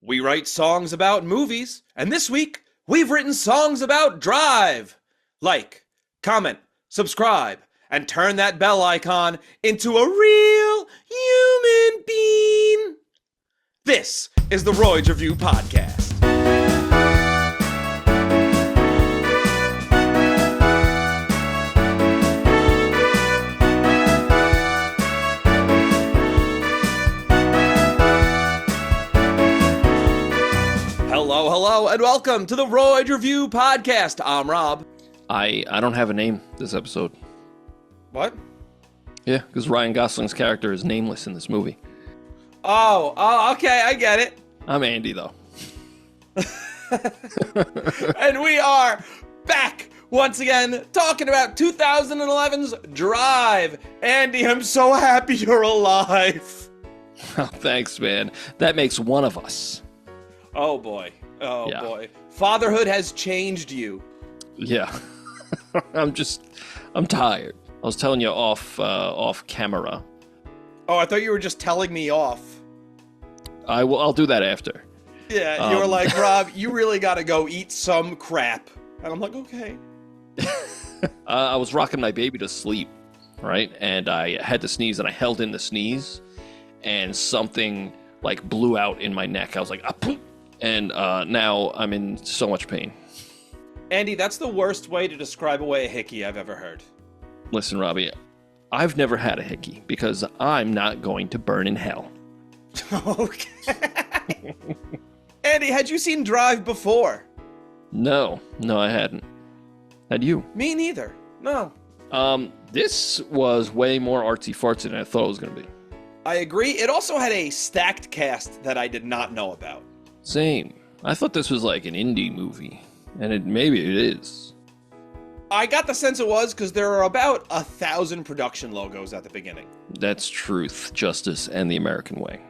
We write songs about movies, and this week, we've written songs about Drive. Like, comment, subscribe, and turn that bell icon into a real human being. This is the Royds Review Podcast. Hello, and welcome to the Royds Review Podcast. I'm Rob. I don't have a name this episode. What? Yeah, because Ryan Gosling's character is nameless in this movie. Oh, okay, I get it. I'm Andy, though. And we are back once again talking about 2011's Drive. Andy, I'm so happy you're alive. Oh, thanks, man. That makes one of us. Oh, boy. Boy. Fatherhood has changed you. Yeah. I'm tired. I was telling you off camera. Oh, I thought you were just telling me off. I'll do that after. Yeah, you were like, Rob, you really got to go eat some crap. And I'm like, okay. I was rocking my baby to sleep, right? And I had to sneeze, and I held in the sneeze, and something like blew out in my neck. I was like, ah, poop. And now I'm in so much pain. Andy, that's the worst way to describe away a hickey I've ever heard. Listen, Robbie, I've never had a hickey because I'm not going to burn in hell. Okay. Andy, had you seen Drive before? No, I hadn't. Had you? Me neither. No. This was way more artsy-fartsy than I thought it was going to be. I agree. It also had a stacked cast that I did not know about. Same. I thought this was like an indie movie, and maybe it is. I got the sense it was because there are about 1,000 production logos at the beginning. That's truth, justice, and the American way.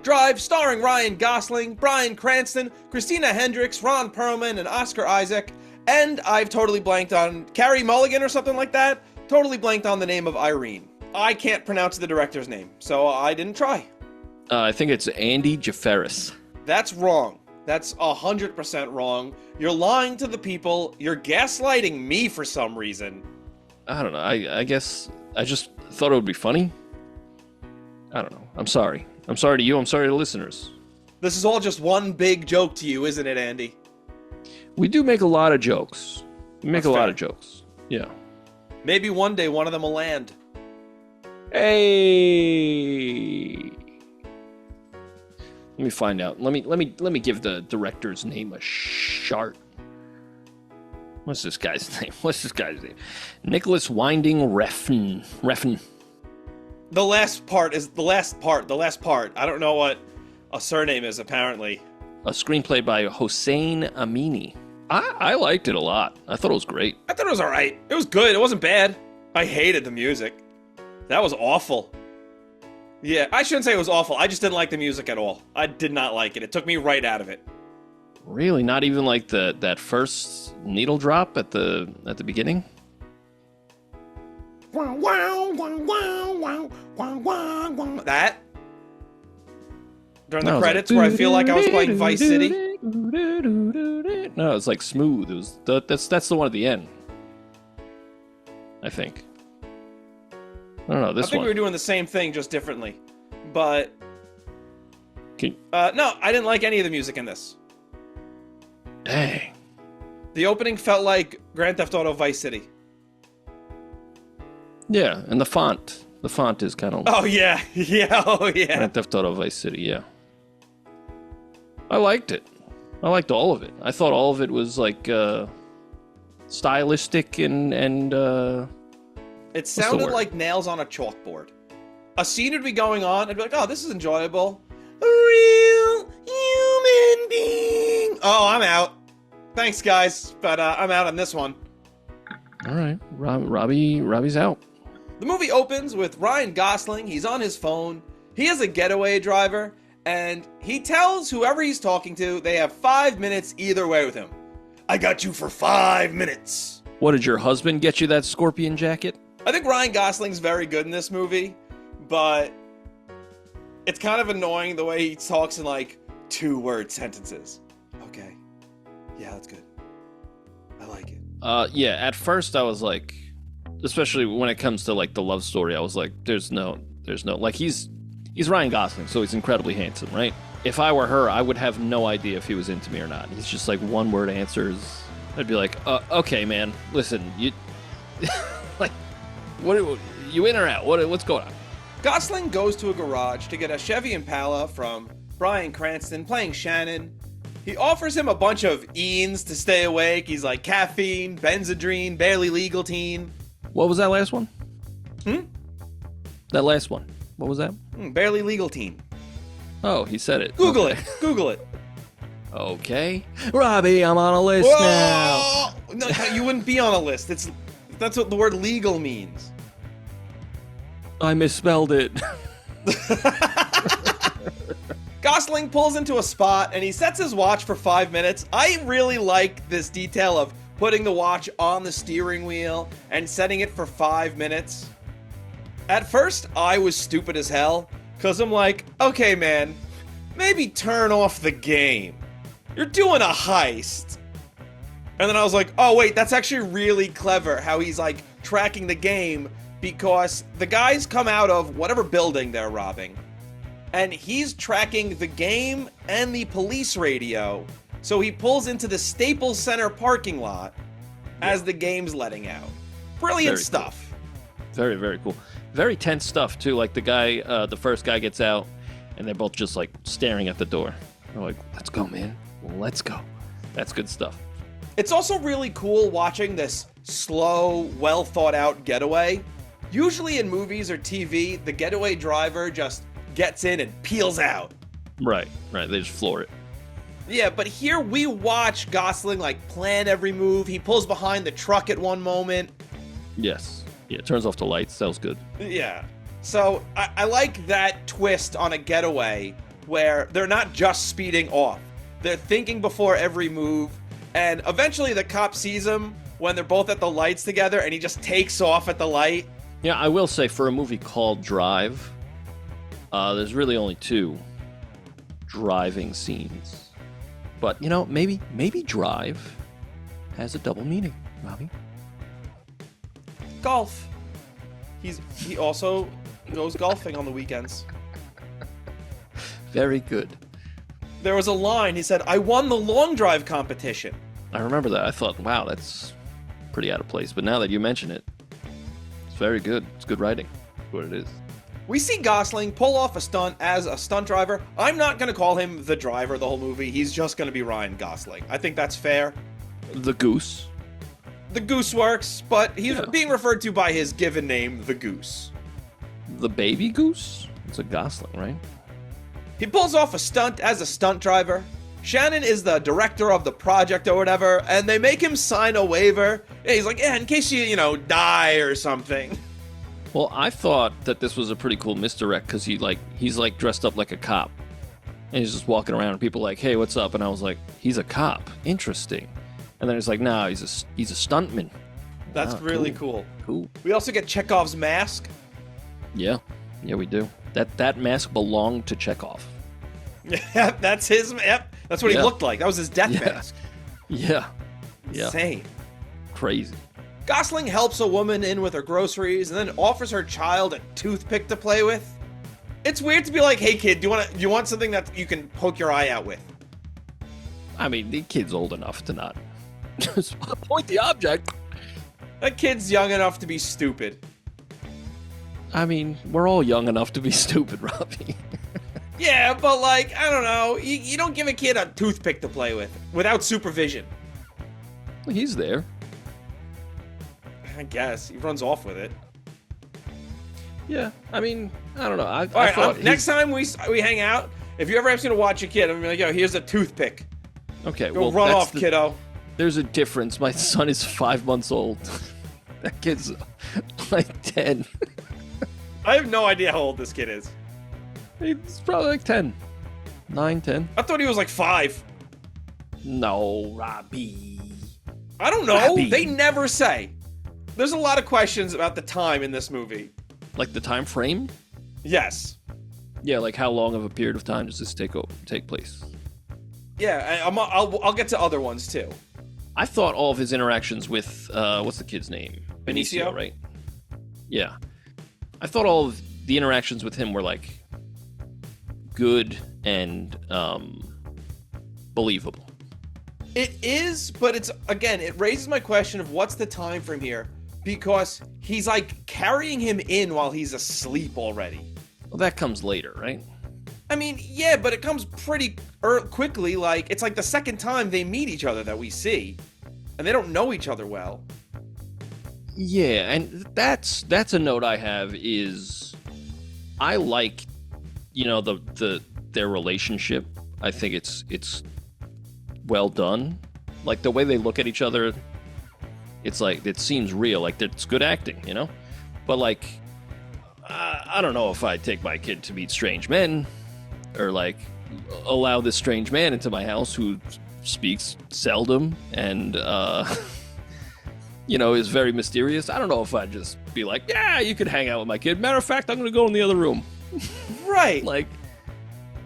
Drive, starring Ryan Gosling, Bryan Cranston, Christina Hendricks, Ron Perlman, and Oscar Isaac, and I've totally blanked on Carey Mulligan or something like that. Totally blanked on the name of Irene. I can't pronounce the director's name, so I didn't try. I think it's Andy Jafaris. That's wrong. That's 100% wrong. You're lying to the people. You're gaslighting me for some reason. I don't know. I guess I just thought it would be funny. I don't know. I'm sorry. I'm sorry to you. I'm sorry to listeners. This is all just one big joke to you, isn't it, Andy? We do make a lot of jokes. We make That's a lot fair. of jokes. Yeah. Maybe one day one of them will land. Hey. Let me find out. Let me give the director's name a shot. What's this guy's name? Nicholas Winding Refn. The last part. I don't know what a surname is, apparently. A screenplay by Hossein Amini. I liked it a lot. I thought it was great. I thought it was alright. It was good. It wasn't bad. I hated the music. That was awful. Yeah, I shouldn't say it was awful. I just didn't like the music at all. I did not like it. It took me right out of it. Really? Not even like that first needle drop at the beginning? That? During the credits where I feel like I was playing Vice City? No, it's like smooth. It was that's the one at the end. I think. I don't know, this one. I think we were doing the same thing, just differently. But... no, I didn't like any of the music in this. Dang. The opening felt like Grand Theft Auto Vice City. Yeah, and the font. The font is kind of... Oh, yeah. Yeah. Grand Theft Auto Vice City, yeah. I liked it. I liked all of it. I thought all of it was, like, stylistic and It sounded like nails on a chalkboard. A scene would be going on, I'd be like, oh, this is enjoyable. A real human being. Oh, I'm out. Thanks, guys, but I'm out on this one. All right, Robbie's out. The movie opens with Ryan Gosling. He's on his phone. He is a getaway driver, and he tells whoever he's talking to they have 5 minutes either way with him. I got you for 5 minutes. What, did your husband get you that scorpion jacket? I think Ryan Gosling's very good in this movie, but it's kind of annoying the way he talks in, like, 2-word sentences. Okay. Yeah, that's good. I like it. Yeah, at first I was like, especially when it comes to like the love story, I was like, there's no, like he's Ryan Gosling, so he's incredibly handsome, right? If I were her, I would have no idea if he was into me or not. He's just like 1-word answers. I'd be like, okay, man, listen, you, like, what, you in or out? What's going on? Gosling goes to a garage to get a Chevy Impala from Bryan Cranston playing Shannon. He offers him a bunch of eens to stay awake. He's like caffeine, Benzedrine, barely legal teen. What was that last one? That last one. What was that? Barely legal teen. Oh, he said it. Google Okay. it. Google it. Okay. Robbie, I'm on a list now. No, you wouldn't be on a list. That's what the word legal means. I misspelled it. Gosling pulls into a spot and he sets his watch for 5 minutes. I really like this detail of putting the watch on the steering wheel and setting it for 5 minutes. At first, I was stupid as hell, because I'm like, okay, man, maybe turn off the game. You're doing a heist. And then I was like, oh, wait, that's actually really clever how he's like tracking the game, because the guys come out of whatever building they're robbing, and he's tracking the game and the police radio. So he pulls into the Staples Center parking lot as the game's letting out. Brilliant stuff. Cool. Very, very cool. Very tense stuff, too. Like the guy, the first guy gets out, and they're both just like staring at the door. They're like, let's go, man. Let's go. That's good stuff. It's also really cool watching this slow, well thought out getaway. Usually in movies or TV, the getaway driver just gets in and peels out. Right. They just floor it. Yeah, but here we watch Gosling like plan every move. He pulls behind the truck at one moment. Yes. Yeah, turns off the lights. That was good. Yeah. So I like that twist on a getaway where they're not just speeding off. They're thinking before every move. And eventually the cop sees him when they're both at the lights together and he just takes off at the light. Yeah, I will say for a movie called Drive, there's really only 2 driving scenes. But, you know, maybe Drive has a double meaning, Robbie. Golf. He also goes golfing on the weekends. Very good. There was a line, he said, I won the long drive competition. I remember that. I thought, wow, that's pretty out of place. But now that you mention it, it's very good. It's good writing. That's what it is. We see Gosling pull off a stunt as a stunt driver. I'm not going to call him the driver the whole movie. He's just going to be Ryan Gosling. I think that's fair. The Goose. The Goose works, but he's being referred to by his given name, the Goose. The baby goose? It's a Gosling, right? He pulls off a stunt as a stunt driver. Shannon is the director of the project or whatever, and they make him sign a waiver. And he's like, yeah, in case you die or something. Well, I thought that this was a pretty cool misdirect because he's dressed up like a cop. And he's just walking around and people are like, hey, what's up? And I was like, he's a cop. Interesting. And then it's like, no, he's a stuntman. That's really cool. Cool. We also get Chekhov's mask. Yeah, we do. That mask belonged to Chekhov. Yeah, that's his. Yep, that's what he looked like. That was his death mask. Yeah. Insane. Crazy. Gosling helps a woman in with her groceries and then offers her child a toothpick to play with. It's weird to be like, hey kid, do you want something that you can poke your eye out with? I mean, the kid's old enough to not just point the object. That kid's young enough to be stupid. I mean, we're all young enough to be stupid, Robbie. Yeah, but I don't know. You don't give a kid a toothpick to play with without supervision. He's there. I guess. He runs off with it. Yeah, I mean, I don't know. All right, next time we hang out, if you ever ask me to watch a kid, I'm going to be like, yo, here's a toothpick. Okay, Go run off, kiddo. There's a difference. My son is 5 months old. That kid's like 10. I have no idea how old this kid is. He's probably like 10. 9, 10. I thought he was like 5. No, Robbie. I don't know. Robbie. They never say. There's a lot of questions about the time in this movie. Like the time frame? Yes. Yeah, like how long of a period of time does this take place? Yeah, I'll get to other ones too. I thought all of his interactions with what's the kid's name? Benicio, right? Yeah. I thought all of the interactions with him were like good and believable. It is, but it's, again, it raises my question of what's the time frame here, because he's like carrying him in while he's asleep already. Well, that comes later, right? I mean, yeah, but it comes pretty quickly. Like, it's like the second time they meet each other that we see, and they don't know each other well. Yeah, and that's a note I have is I like, their relationship. I think it's well done. Like the way they look at each other, it's like it seems real. Like it's good acting, But like, I don't know if I'd take my kid to meet strange men, or like allow this strange man into my house who speaks seldom and is very mysterious. I don't know if I'd just be like, yeah, you could hang out with my kid. Matter of fact, I'm gonna go in the other room. Right. Like,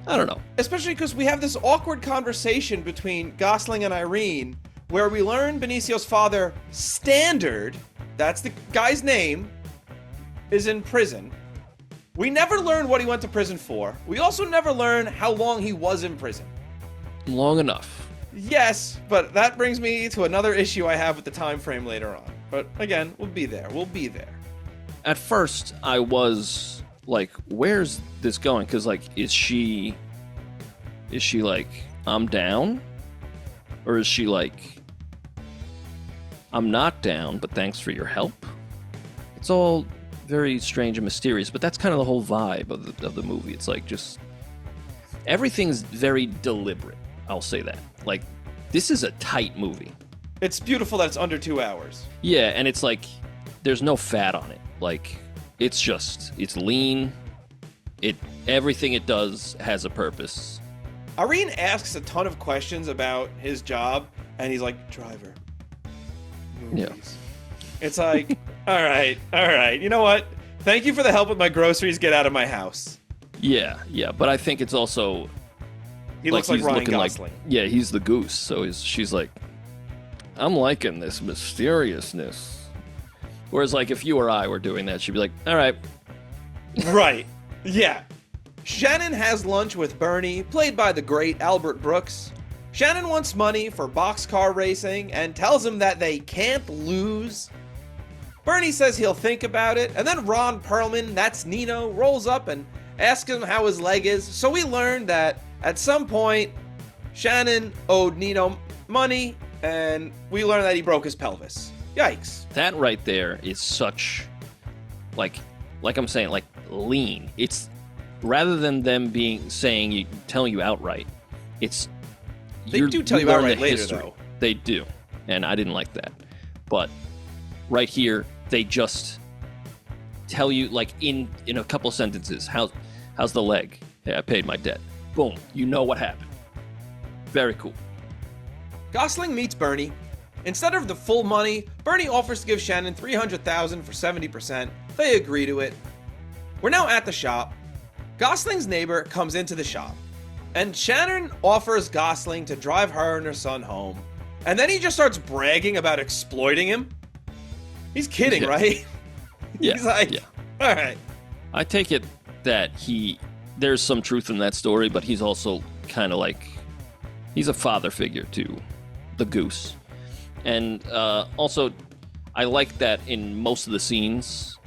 I don't know. Especially because we have this awkward conversation between Gosling and Irene, where we learn Benicio's father, Standard, that's the guy's name, is in prison. We never learn what he went to prison for. We also never learn how long he was in prison. Long enough. Yes, but that brings me to another issue I have with the time frame later on. But again, we'll be there. At first, I was like, where's this going? Because, like, is she like, I'm down? Or is she like, I'm not down, but thanks for your help? It's all very strange and mysterious, but that's kind of the whole vibe of the movie. It's like just everything's very deliberate. I'll say that. Like, this is a tight movie. It's beautiful that it's under 2 hours. Yeah, and it's like there's no fat on it. Like, it's lean. Everything it does has a purpose. Irene asks a ton of questions about his job, and he's like, Driver. Movies. Yeah. It's like, all right. You know what? Thank you for the help with my groceries. Get out of my house. Yeah. But I think it's also he looks like Ryan Gosling. Yeah, he's the goose. So she's like, I'm liking this mysteriousness. Whereas, like, if you or I were doing that, she'd be like, all right. Right. Yeah. Shannon has lunch with Bernie, played by the great Albert Brooks. Shannon wants money for boxcar racing and tells him that they can't lose. Bernie says he'll think about it, and then Ron Perlman, that's Nino, rolls up and asks him how his leg is. So we learned that at some point, Shannon owed Nino money, and we learned that he broke his pelvis. Yikes. That right there is such, like I'm saying, like, lean. It's, rather than them telling you outright, it's, they do tell you outright later, though. They do, and I didn't like that. But right here, they just tell you, like, in a couple sentences, how's the leg? Hey, I paid my debt. Boom. You know what happened. Very cool. Gosling meets Bernie. Instead of the full money, Bernie offers to give Shannon $300,000 for 70%. They agree to it. We're now at the shop. Gosling's neighbor comes into the shop, and Shannon offers Gosling to drive her and her son home. And then he just starts bragging about exploiting him. He's kidding, right? Yeah. He's like, all right. I take it that there's some truth in that story, but he's also kind of like, he's a father figure to the goose. And also, I like that in most of the scenes,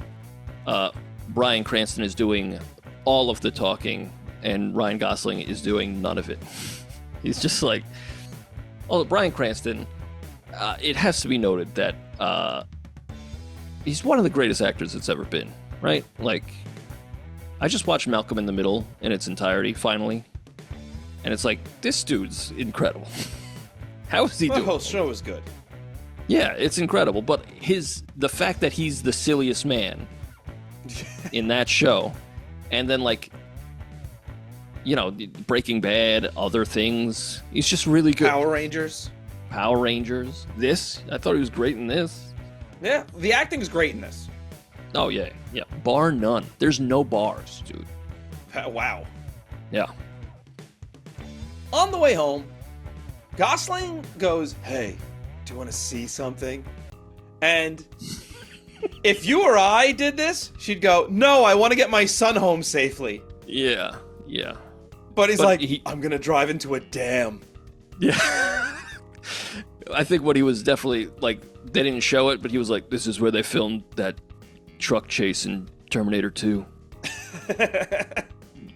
Bryan Cranston is doing all of the talking, and Ryan Gosling is doing none of it. He's just like, Bryan Cranston, it has to be noted that he's one of the greatest actors that's ever been, right? Like, I just watched Malcolm in the Middle in its entirety, finally, and it's like, this dude's incredible. How is he doing? The whole show is good. Yeah, it's incredible, but the fact that he's the silliest man in that show, and then, like, Breaking Bad, other things, he's just really good. Power Rangers. This, I thought he was great in this. Yeah, the acting is great in this. Oh, yeah, bar none. There's no bars, dude. Wow. Yeah. On the way home, Gosling goes, hey, do you want to see something? And if you or I did this, she'd go, no, I want to get my son home safely. Yeah. But he's I'm going to drive into a dam. Yeah. I think what he was definitely, like, they didn't show it, but he was like, this is where they filmed that truck chase in Terminator 2.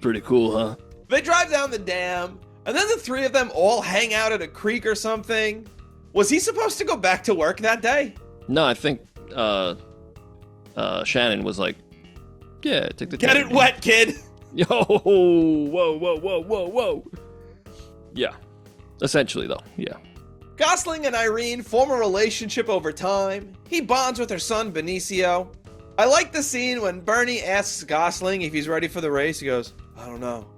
Pretty cool, huh? They drive down the dam, and then the three of them all hang out at a creek or something. Was he supposed to go back to work that day? No, I think Shannon was like, yeah, take the Get it wet, kid! Yo, whoa. Yeah. Essentially, though, yeah. Gosling and Irene form a relationship over time. He bonds with her son, Benicio. I like the scene when Bernie asks Gosling if he's ready for the race. He goes, I don't know.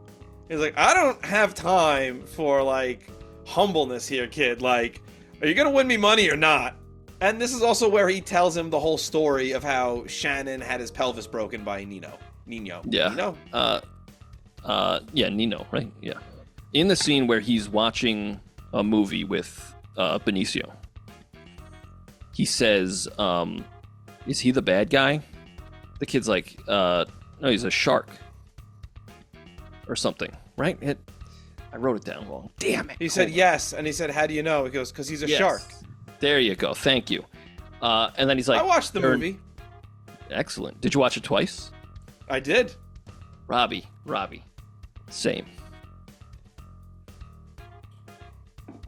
He's like, I don't have time for, like, humbleness here, kid. Like, are you gonna win me money or not? And this is also where he tells him the whole story of how Shannon had his pelvis broken by Nino. Yeah. Nino? Yeah, Nino, right? Yeah. In the scene where he's watching a movie with Benicio, he says, is he the bad guy? The kid's like, no, he's a shark. Or something, right? I wrote it down wrong. Damn it. He said yes, and he said, how do you know? He goes, because he's a shark. There you go. Thank you. And then he's like, I watched the movie. Excellent. Did you watch it twice? I did. Robbie. Same.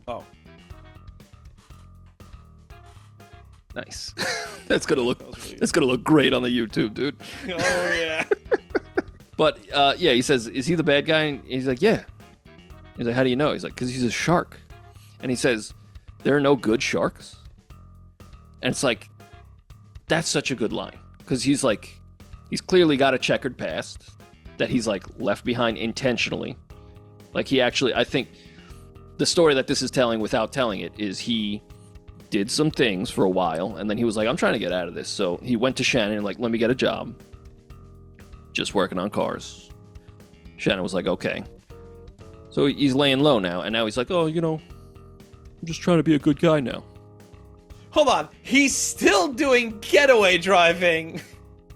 Oh. Nice. That's gonna look great on the YouTube, dude. Oh yeah. But yeah, he says, is he the bad guy? And he's like, yeah. He's like, how do you know? He's like, because he's a shark. And he says, there are no good sharks. And it's like, that's such a good line. Because he's like, he's clearly got a checkered past that he's like left behind intentionally. Like he actually, I think the story that this is telling without telling it is he did some things for a while. And then he was like, I'm trying to get out of this. So he went to Shannon and like, let me get a job. Just working on cars. Shannon was like, okay. So he's laying low now, and now he's like, oh, I'm just trying to be a good guy now. Hold on. He's still doing getaway driving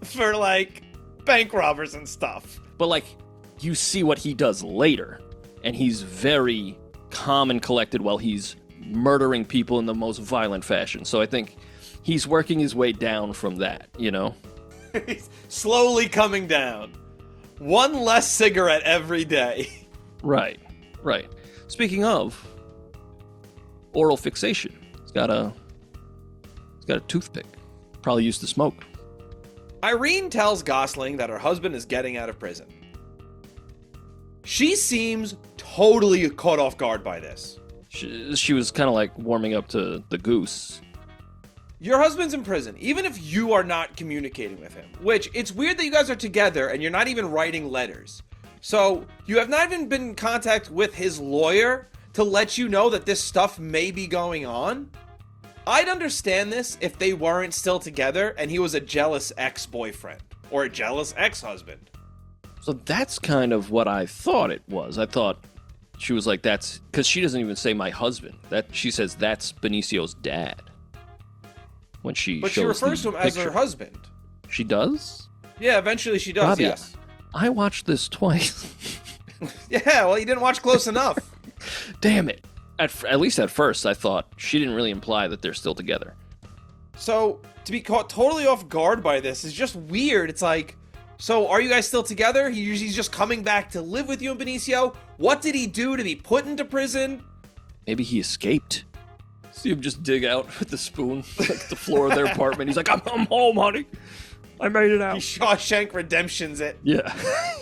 for, like, bank robbers and stuff. But, like, you see what he does later, and he's very calm and collected while he's murdering people in the most violent fashion. So I think he's working his way down from that, He's slowly coming down. One less cigarette every day. Right. Speaking of oral fixation, he's got a toothpick. Probably used to smoke. Irene tells Gosling that her husband is getting out of prison. She seems totally caught off guard by this. She was kind of like warming up to the goose. Your husband's in prison, even if you are not communicating with him. Which, it's weird that you guys are together and you're not even writing letters. So, you have not even been in contact with his lawyer to let you know that this stuff may be going on. I'd understand this if they weren't still together and he was a jealous ex-boyfriend or a jealous ex-husband. So that's kind of what I thought it was. I thought she was like, that's... Because she doesn't even say my husband. She says that's Benicio's dad. When she But she refers to him as her husband. She does? Yeah, eventually she does, Robbie, yes. I watched this twice. Yeah, well, you didn't watch close enough. Damn it. At least at first, I thought she didn't really imply that they're still together. So, to be caught totally off guard by this is just weird. It's like, so are you guys still together? He's just coming back to live with you and Benicio? What did he do to be put into prison? Maybe he escaped. See him just dig out with the spoon, like the floor of their apartment. He's like, I'm home, honey. I made it out. He Shawshank Redemptions it. Yeah.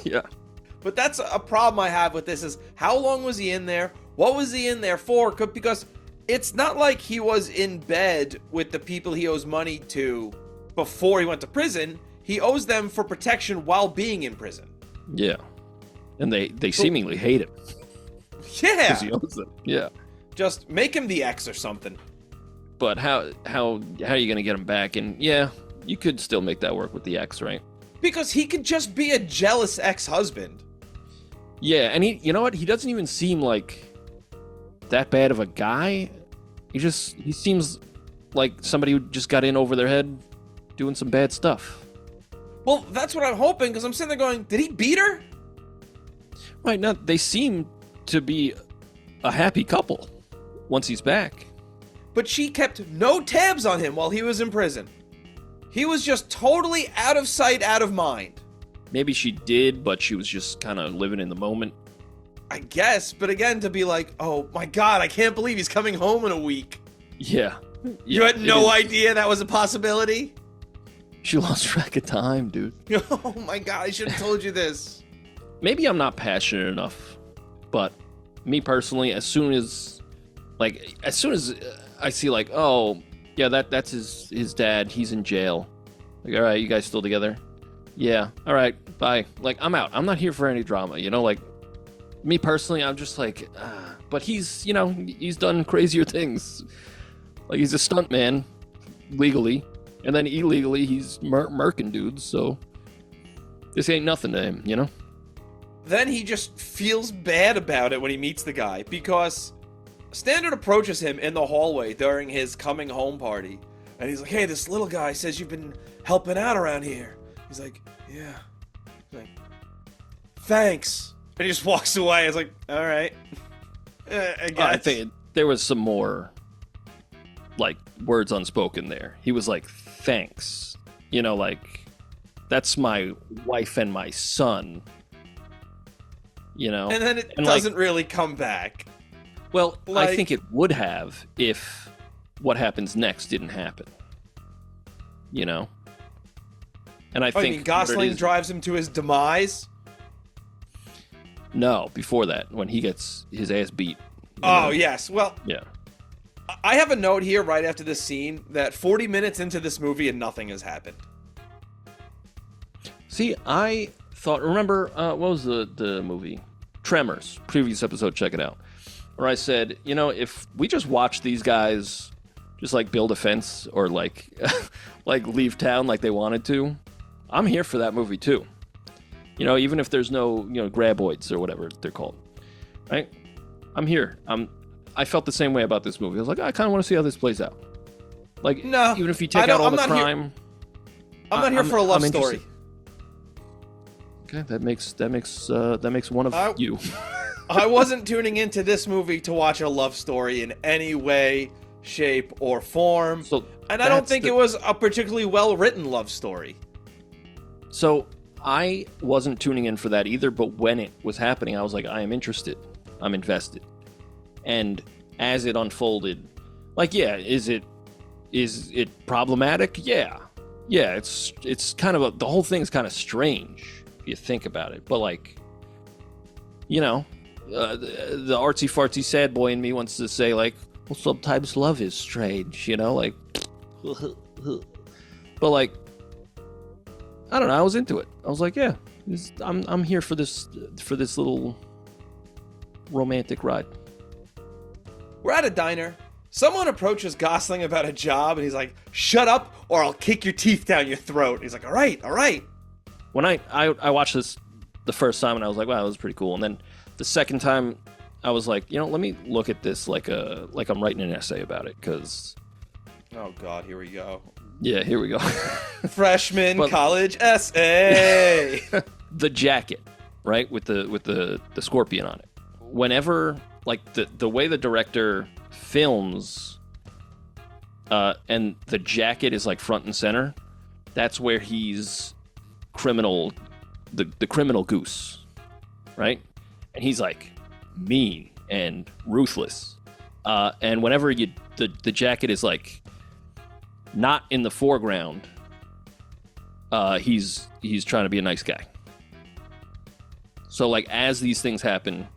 Yeah. But that's a problem I have with this is, how long was he in there? What was he in there for? Because it's not like he was in bed with the people he owes money to before he went to prison. He owes them for protection while being in prison. Yeah. And they seemingly hate him. Yeah. Because he owes them. Yeah. Just make him the ex or something. But how are you going to get him back? And yeah, you could still make that work with the ex, right? Because he could just be a jealous ex-husband. Yeah, and you know what? He doesn't even seem like that bad of a guy. He seems like somebody who just got in over their head doing some bad stuff. Well, that's what I'm hoping, because I'm sitting there going, did he beat her? Right, now they seem to be a happy couple once he's back. But she kept no tabs on him while he was in prison. He was just totally out of sight, out of mind. Maybe she did, but she was just kind of living in the moment. I guess, but again, to be like, oh my god, I can't believe he's coming home in a week. Yeah. You had no idea that was a possibility? She lost track of time, dude. Oh my god, I should have told you this. Maybe I'm not passionate enough, but me personally, as soon as I see like, oh, yeah, that's his dad, he's in jail. Like, all right, you guys still together? Yeah, all right, bye. Like, I'm out. I'm not here for any drama, you know? Like, me personally, I'm just like, but he's done crazier things. Like, he's a stuntman, legally, and then illegally, he's murking dudes, so this ain't nothing to him, you know? Then he just feels bad about it when he meets the guy, because Standard approaches him in the hallway during his coming home party, and he's like, hey, this little guy says you've been helping out around here. He's like, yeah. He's like, thanks. And he just walks away. It's like, all right. I guess. I think there was some more, like, words unspoken there. He was like, thanks. You know, like, that's my wife and my son. You know? And then it doesn't really come back. Well, I think it would have if what happens next didn't happen. You know? And I think... You mean Gosling drives him to his demise? No, before that, when he gets his ass beat. Oh, yes. Well, yeah. I have a note here right after this scene that 40 minutes into this movie and nothing has happened. See, I thought... Remember, what was the movie? Tremors. Previous episode, check it out. Where I said, you know, if we just watch these guys just, like, build a fence or, like, like leave town like they wanted to, I'm here for that movie, too. You know, even if there's no, graboids or whatever they're called, right? I'm here. I felt the same way about this movie. I was like, I kind of want to see how this plays out. Like, no, even if you take out all the crime, I'm not here for a love story. Okay, that makes one of you. I wasn't tuning into this movie to watch a love story in any way, shape, or form. And I don't think it was a particularly well-written love story. So I wasn't tuning in for that either, but when it was happening, I was like, I am interested. I'm invested. And as it unfolded, like, yeah, is it problematic? Yeah. Yeah, it's kind of the whole thing's kind of strange if you think about it. But, like, the artsy fartsy sad boy in me wants to say, like, well, sometimes love is strange, like, but, like, I don't know, I was into it. I was like, yeah, I'm here for this little romantic ride. We're at a diner. Someone approaches Gosling about a job, and he's like, shut up, or I'll kick your teeth down your throat. He's like, all right. When I watched this the first time, and I was like, wow, that was pretty cool. And then the second time, I was like, let me look at this like I'm writing an essay about it, because... Oh, God, here we go. Yeah, here we go. Freshman college essay! The jacket, right, with the scorpion on it. Whenever, like, the way the director films, and the jacket is, like, front and center, that's where he's the criminal goose, right? And he's, like, mean and ruthless. And whenever the jacket is, like, not in the foreground, he's trying to be a nice guy. So, like, as these things happen,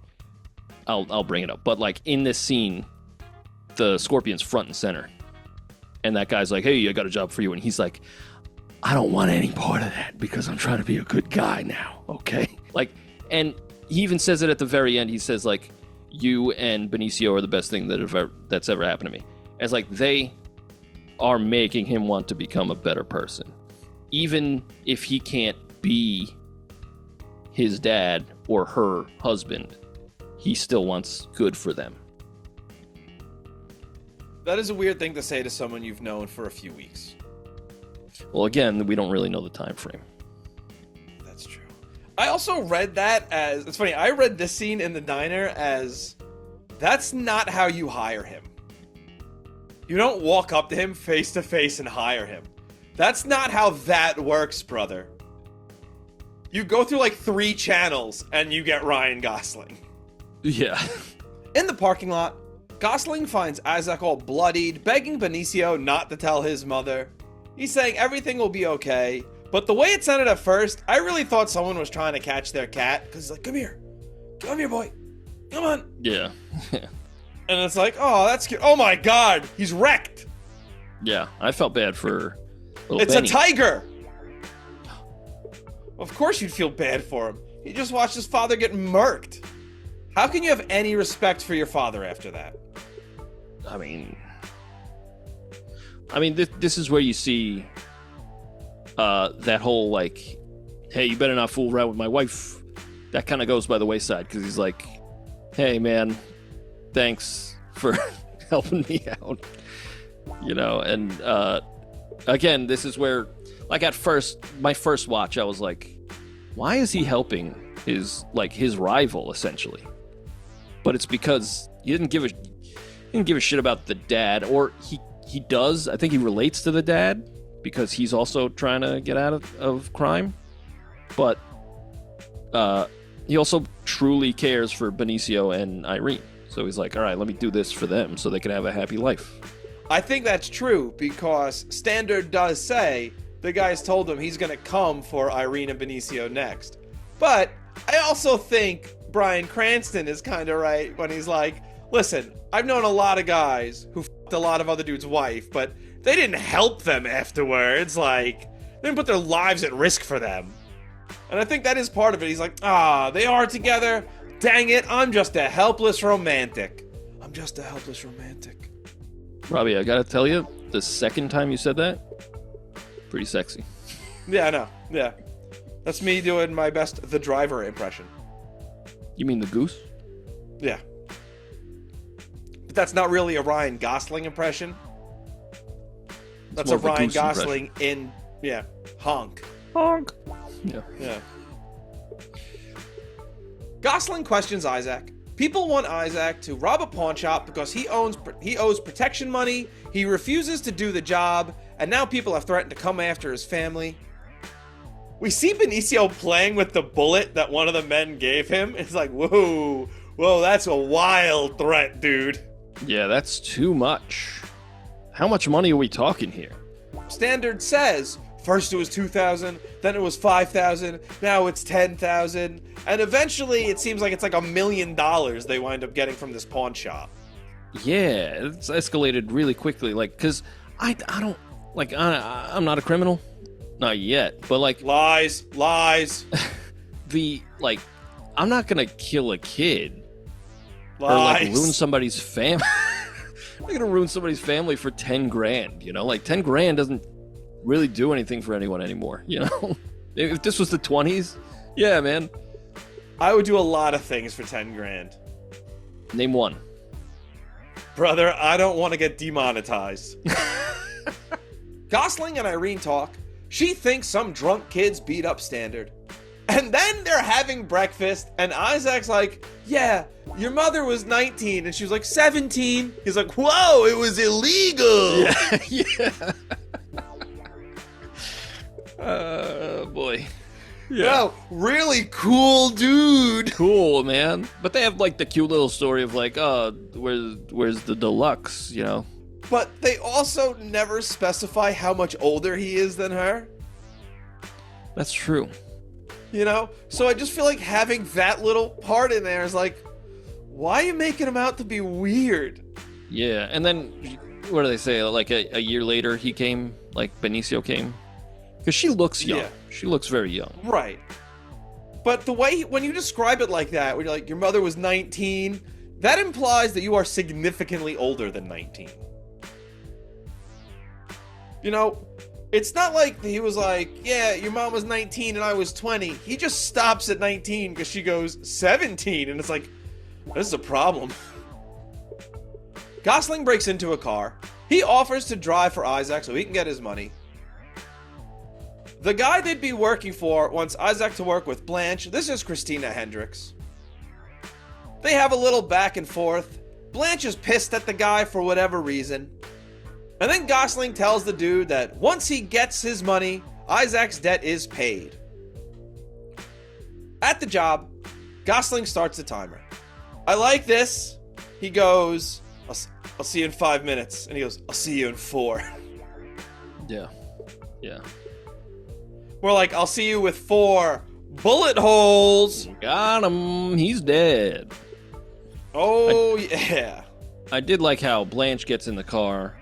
I'll bring it up. But, like, in this scene, the scorpion's front and center. And that guy's like, hey, I got a job for you. And he's like, I don't want any part of that because I'm trying to be a good guy now, okay? Like, and he even says it at the very end. He says, like, you and Benicio are the best thing that's ever happened to me. As, like, they are making him want to become a better person. Even if he can't be his dad or her husband, he still wants good for them. That is a weird thing to say to someone you've known for a few weeks. Well, again, we don't really know the time frame. That's true. I also read that as... It's funny, I read this scene in the diner as... That's not how you hire him. You don't walk up to him face to face and hire him. That's not how that works, brother. You go through like 3 channels and you get Ryan Gosling. Yeah. In the parking lot, Gosling finds Isaac all bloodied, begging Benicio not to tell his mother. He's saying everything will be okay, but the way it sounded at first, I really thought someone was trying to catch their cat, because he's like, come here, boy, come on. Yeah. And it's like, oh, that's cute. Oh my god, he's wrecked. Yeah, I felt bad for little It's Benny. a tiger. Of course you'd feel bad for him. He just watched his father get murked. How can you have any respect for your father after that? I mean, this is where you see that whole, like, hey, you better not fool around with my wife. That kind of goes by the wayside, because he's like, hey, man, thanks for helping me out. You know, and again, this is where, like, at first, my first watch, I was like, why is he helping his rival, essentially? But it's because he didn't give a shit about the dad, or he does. I think he relates to the dad because he's also trying to get out of crime. But he also truly cares for Benicio and Irene. So he's like, all right, let me do this for them so they can have a happy life. I think that's true, because Standard does say the guy's told him he's going to come for Irene and Benicio next. But I also think Bryan Cranston is kind of right when he's like, listen, I've known a lot of guys who f***ed a lot of other dudes' wife, but they didn't help them afterwards. Like, they didn't put their lives at risk for them. And I think that is part of it. He's like, they are together. Dang it, I'm just a helpless romantic. Robbie, I gotta tell you, the second time you said that, pretty sexy. Yeah, I know. Yeah. That's me doing my best The Driver impression. You mean the goose? Yeah. But that's not really a Ryan Gosling impression. That's a Ryan Gosling in, honk. Honk. Yeah. Yeah. Gosling questions Isaac. People want Isaac to rob a pawn shop because he owes protection money, he refuses to do the job, and now people have threatened to come after his family. We see Benicio playing with the bullet that one of the men gave him. It's like, whoa, that's a wild threat, dude. Yeah, that's too much. How much money are we talking here? Standard says, first it was 2,000, then it was 5,000, now it's 10,000, and eventually it seems like it's like $1 million they wind up getting from this pawn shop. Yeah, it's escalated really quickly, like, because I don't, like, I'm not a criminal. Not yet, but like... Lies. I'm not gonna kill a kid. Lies. Or, like, ruin somebody's family. I'm gonna ruin somebody's family for 10 grand, you know? Like, 10 grand doesn't really do anything for anyone anymore, you know? If this was the 20s, yeah, man. I would do a lot of things for 10 grand. Name one. Brother, I don't want to get demonetized. Gosling and Irene talk. She thinks some drunk kids beat up Standard. And then they're having breakfast, and Isaac's like, yeah, your mother was 19, and she was like, 17. He's like, whoa, it was illegal. Yeah. Boy. Yeah. No, really cool dude. Cool, man. But they have, like, the cute little story of, like, where's the deluxe, you know? But they also never specify how much older he is than her. That's true. You know? So I just feel like having that little part in there is like, why are you making him out to be weird? Yeah, and then, what do they say? Like, a year later he came? Like, Benicio came? Because she looks young. Yeah. She looks very young. Right. But the way, when you describe it like that, when you're like, your mother was 19, that implies that you are significantly older than 19. You know, it's not like he was like, yeah, your mom was 19 and I was 20. He just stops at 19 because she goes 17. And it's like, this is a problem. Gosling breaks into a car. He offers to drive for Isaac so he can get his money. The guy they'd be working for wants Isaac to work with Blanche. This is Christina Hendricks. They have a little back and forth. Blanche is pissed at the guy for whatever reason. And then Gosling tells the dude that once he gets his money, Isaac's debt is paid. At the job, Gosling starts the timer. I like this. He goes, I'll see you in 5 minutes. And he goes, I'll see you in 4. Yeah. More like, I'll see you with 4 bullet holes. Got him. He's dead. Oh, yeah. I did like how Blanche gets in the car,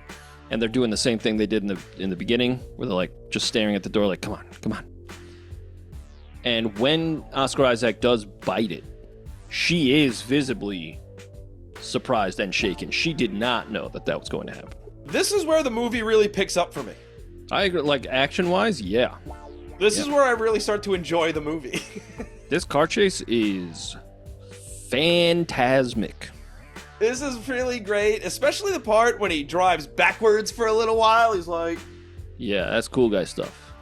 and they're doing the same thing they did in the beginning, where they're like just staring at the door, like, come on. And when Oscar Isaac does bite it, she is visibly surprised and shaken. She did not know that was going to happen. This is where the movie really picks up for me. I agree, like action-wise, yeah. This is where I really start to enjoy the movie. This car chase is phantasmic. This is really great, especially the part when he drives backwards for a little while. He's like... Yeah, that's cool guy stuff.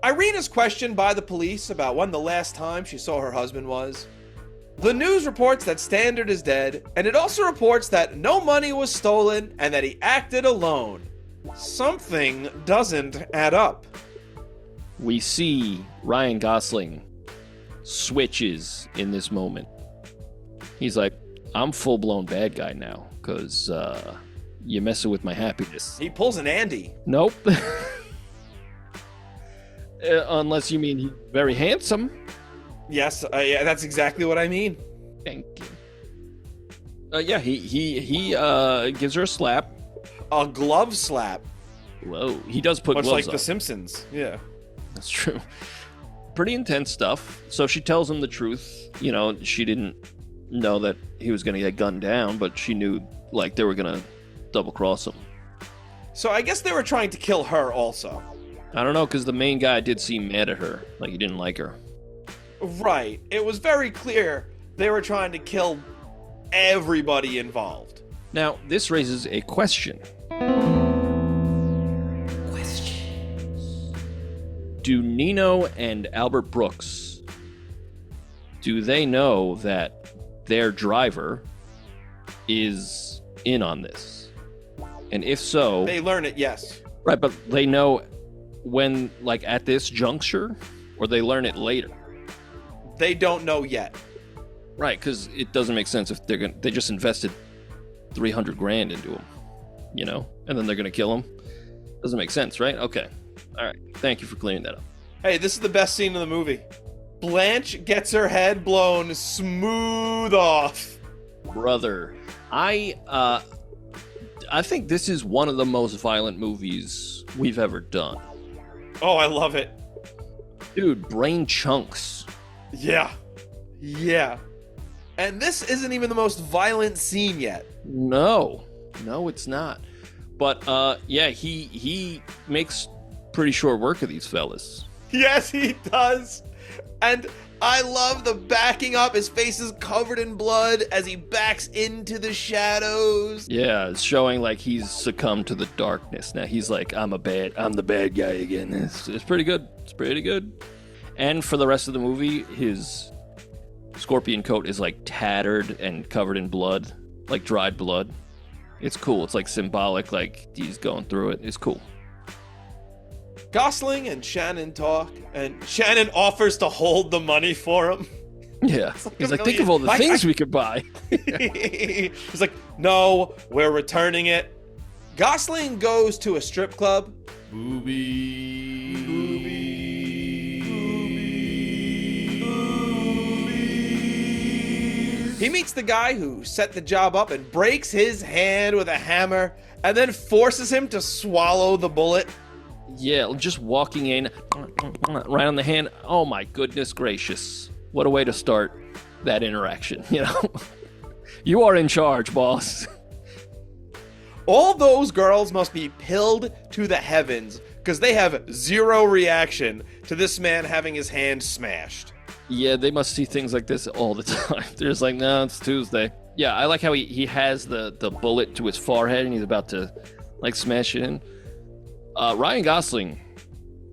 Irene is questioned by the police about when the last time she saw her husband was. The news reports that Standard is dead, and it also reports that no money was stolen and that he acted alone. Something doesn't add up. We see Ryan Gosling switches in this moment. He's like, I'm full-blown bad guy now, because you're messing with my happiness. He pulls an Andy. Nope. Unless you mean he's very handsome. Yes, yeah, that's exactly what I mean. Thank you. Yeah, he gives her a slap. A glove slap. Whoa, he does put much gloves like on. The Simpsons. Yeah, that's true. Pretty intense stuff. So she tells him the truth. You know, she didn't know that he was going to get gunned down, but she knew like they were going to double cross him. So I guess they were trying to kill her also. I don't know, because the main guy did seem mad at her, like he didn't like her. Right. It was very clear they were trying to kill everybody involved. Now, this raises a question. Do Nino and Albert Brooks, do they know that their driver is in on this? And if so... They learn it, yes. Right, but they know when, like, at this juncture, or they learn it later? They don't know yet. Right, because it doesn't make sense if they just invested $300,000 into him, you know, and then they're gonna kill him. Doesn't make sense, right? Okay, all right. Thank you for clearing that up. Hey, this is the best scene in the movie. Blanche gets her head blown smooth off. Brother, I think this is one of the most violent movies we've ever done. Oh, I love it. Dude, brain chunks. Yeah. And this isn't even the most violent scene yet. No, it's not. But yeah, he makes pretty short work of these fellas. Yes, he does. And I love the backing up. His face is covered in blood as he backs into the shadows. Yeah, it's showing like he's succumbed to the darkness. Now he's like, I'm the bad guy again. It's pretty good. It's pretty good. And for the rest of the movie, his scorpion coat is like tattered and covered in blood, like dried blood. It's cool. It's like symbolic, like he's going through it. It's cool. Gosling and Shannon talk, and Shannon offers to hold the money for him. Yeah. He's like, think of all the things we could buy. He's like, no, we're returning it. Gosling goes to a strip club. He meets the guy who set the job up and breaks his hand with a hammer and then forces him to swallow the bullet. Yeah, just walking in, right on the hand. Oh my goodness gracious. What a way to start that interaction, you know? You are in charge, boss. All those girls must be pilled to the heavens because they have zero reaction to this man having his hand smashed. Yeah, they must see things like this all the time. They're just like, no, it's Tuesday. Yeah, I like how he has the bullet to his forehead and he's about to like smash it in. Ryan Gosling,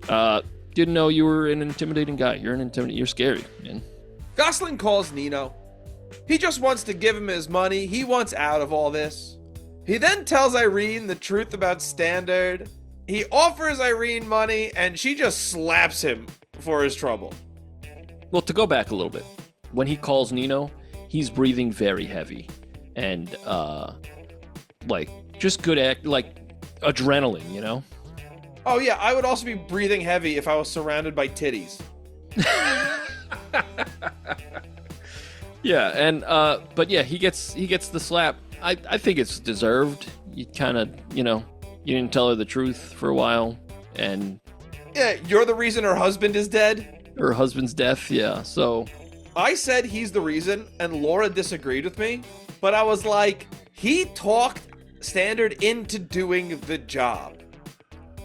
didn't know you were an intimidating guy. You're scary, man. Gosling calls Nino. He just wants to give him his money. He wants out of all this. He then tells Irene the truth about Standard. He offers Irene money and she just slaps him for his trouble. Well, to go back a little bit, when he calls Nino, he's breathing very heavy and like just good like adrenaline, you know? Oh yeah, I would also be breathing heavy if I was surrounded by titties. Yeah, and but yeah, he gets the slap. I think it's deserved. You kind of, you didn't tell her the truth for a while, and yeah, you're the reason her husband is dead. Her husband's death, yeah. So I said he's the reason, and Laura disagreed with me, but I was like, he talked Standard into doing the job.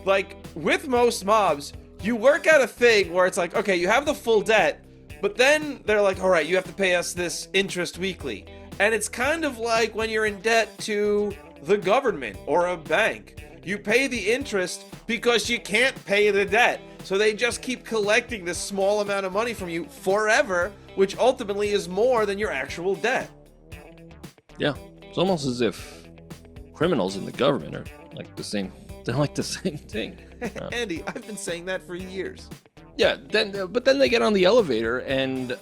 Like, with most mobs, you work out a thing where it's like, okay, you have the full debt, but then they're like, all right, you have to pay us this interest weekly. And it's kind of like when you're in debt to the government or a bank. You pay the interest because you can't pay the debt. So they just keep collecting this small amount of money from you forever, which ultimately is more than your actual debt. Yeah, it's almost as if criminals in the government are like the same. They're like the same thing. Andy, I've been saying that for years. Yeah, but then they get on the elevator and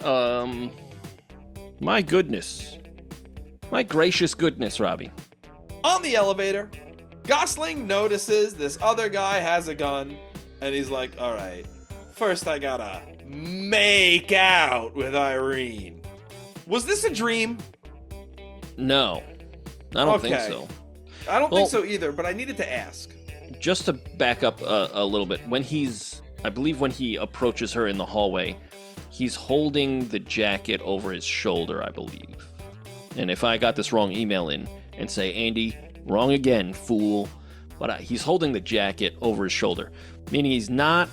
my goodness. My gracious goodness, Robbie. On the elevator, Gosling notices this other guy has a gun, and he's like, all right, first I gotta make out with Irene. Was this a dream? No, I don't think so. I don't think so either, but I needed to ask. Just to back up a little bit, I believe when he approaches her in the hallway, he's holding the jacket over his shoulder, I believe. And if I got this wrong, email in and say, Andy, wrong again, fool. But he's holding the jacket over his shoulder, meaning he's not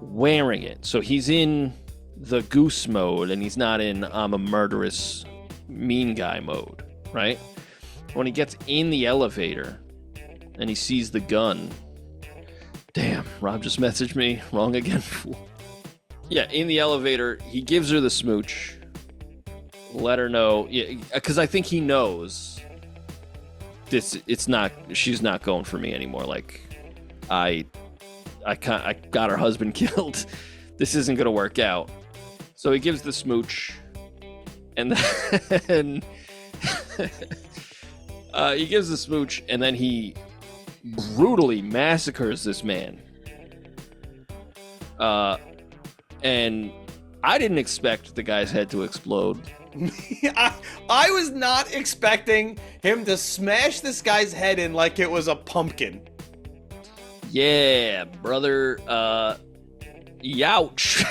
wearing it. So he's in the goose mode, and he's not in I'm a murderous mean guy mode, right? When he gets in the elevator and he sees the gun, damn, Rob just messaged me, wrong again, fool. Yeah, in the elevator, he gives her the smooch. Let her know, because I think he knows she's not going for me anymore. Like, I got her husband killed. This isn't gonna work out. So he gives the smooch, and then he gives the smooch, and then he brutally massacres this man. And I didn't expect the guy's head to explode. I was not expecting him to smash this guy's head in like it was a pumpkin. Yeah, brother. Youch.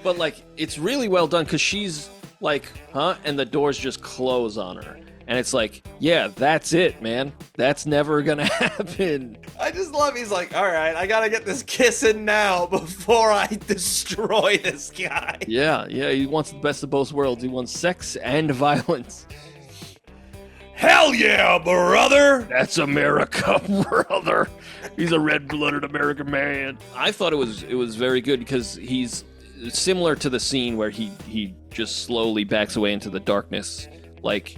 But like, it's really well done because she's like, huh? And the doors just close on her. And it's like, yeah, that's it, man. That's never gonna happen. I just love, he's like, all right, I gotta get this kiss in now before I destroy this guy. Yeah, he wants the best of both worlds. He wants sex and violence. Hell yeah, brother! That's America, brother. He's a red-blooded American man. I thought it was very good because he's similar to the scene where he just slowly backs away into the darkness. Like,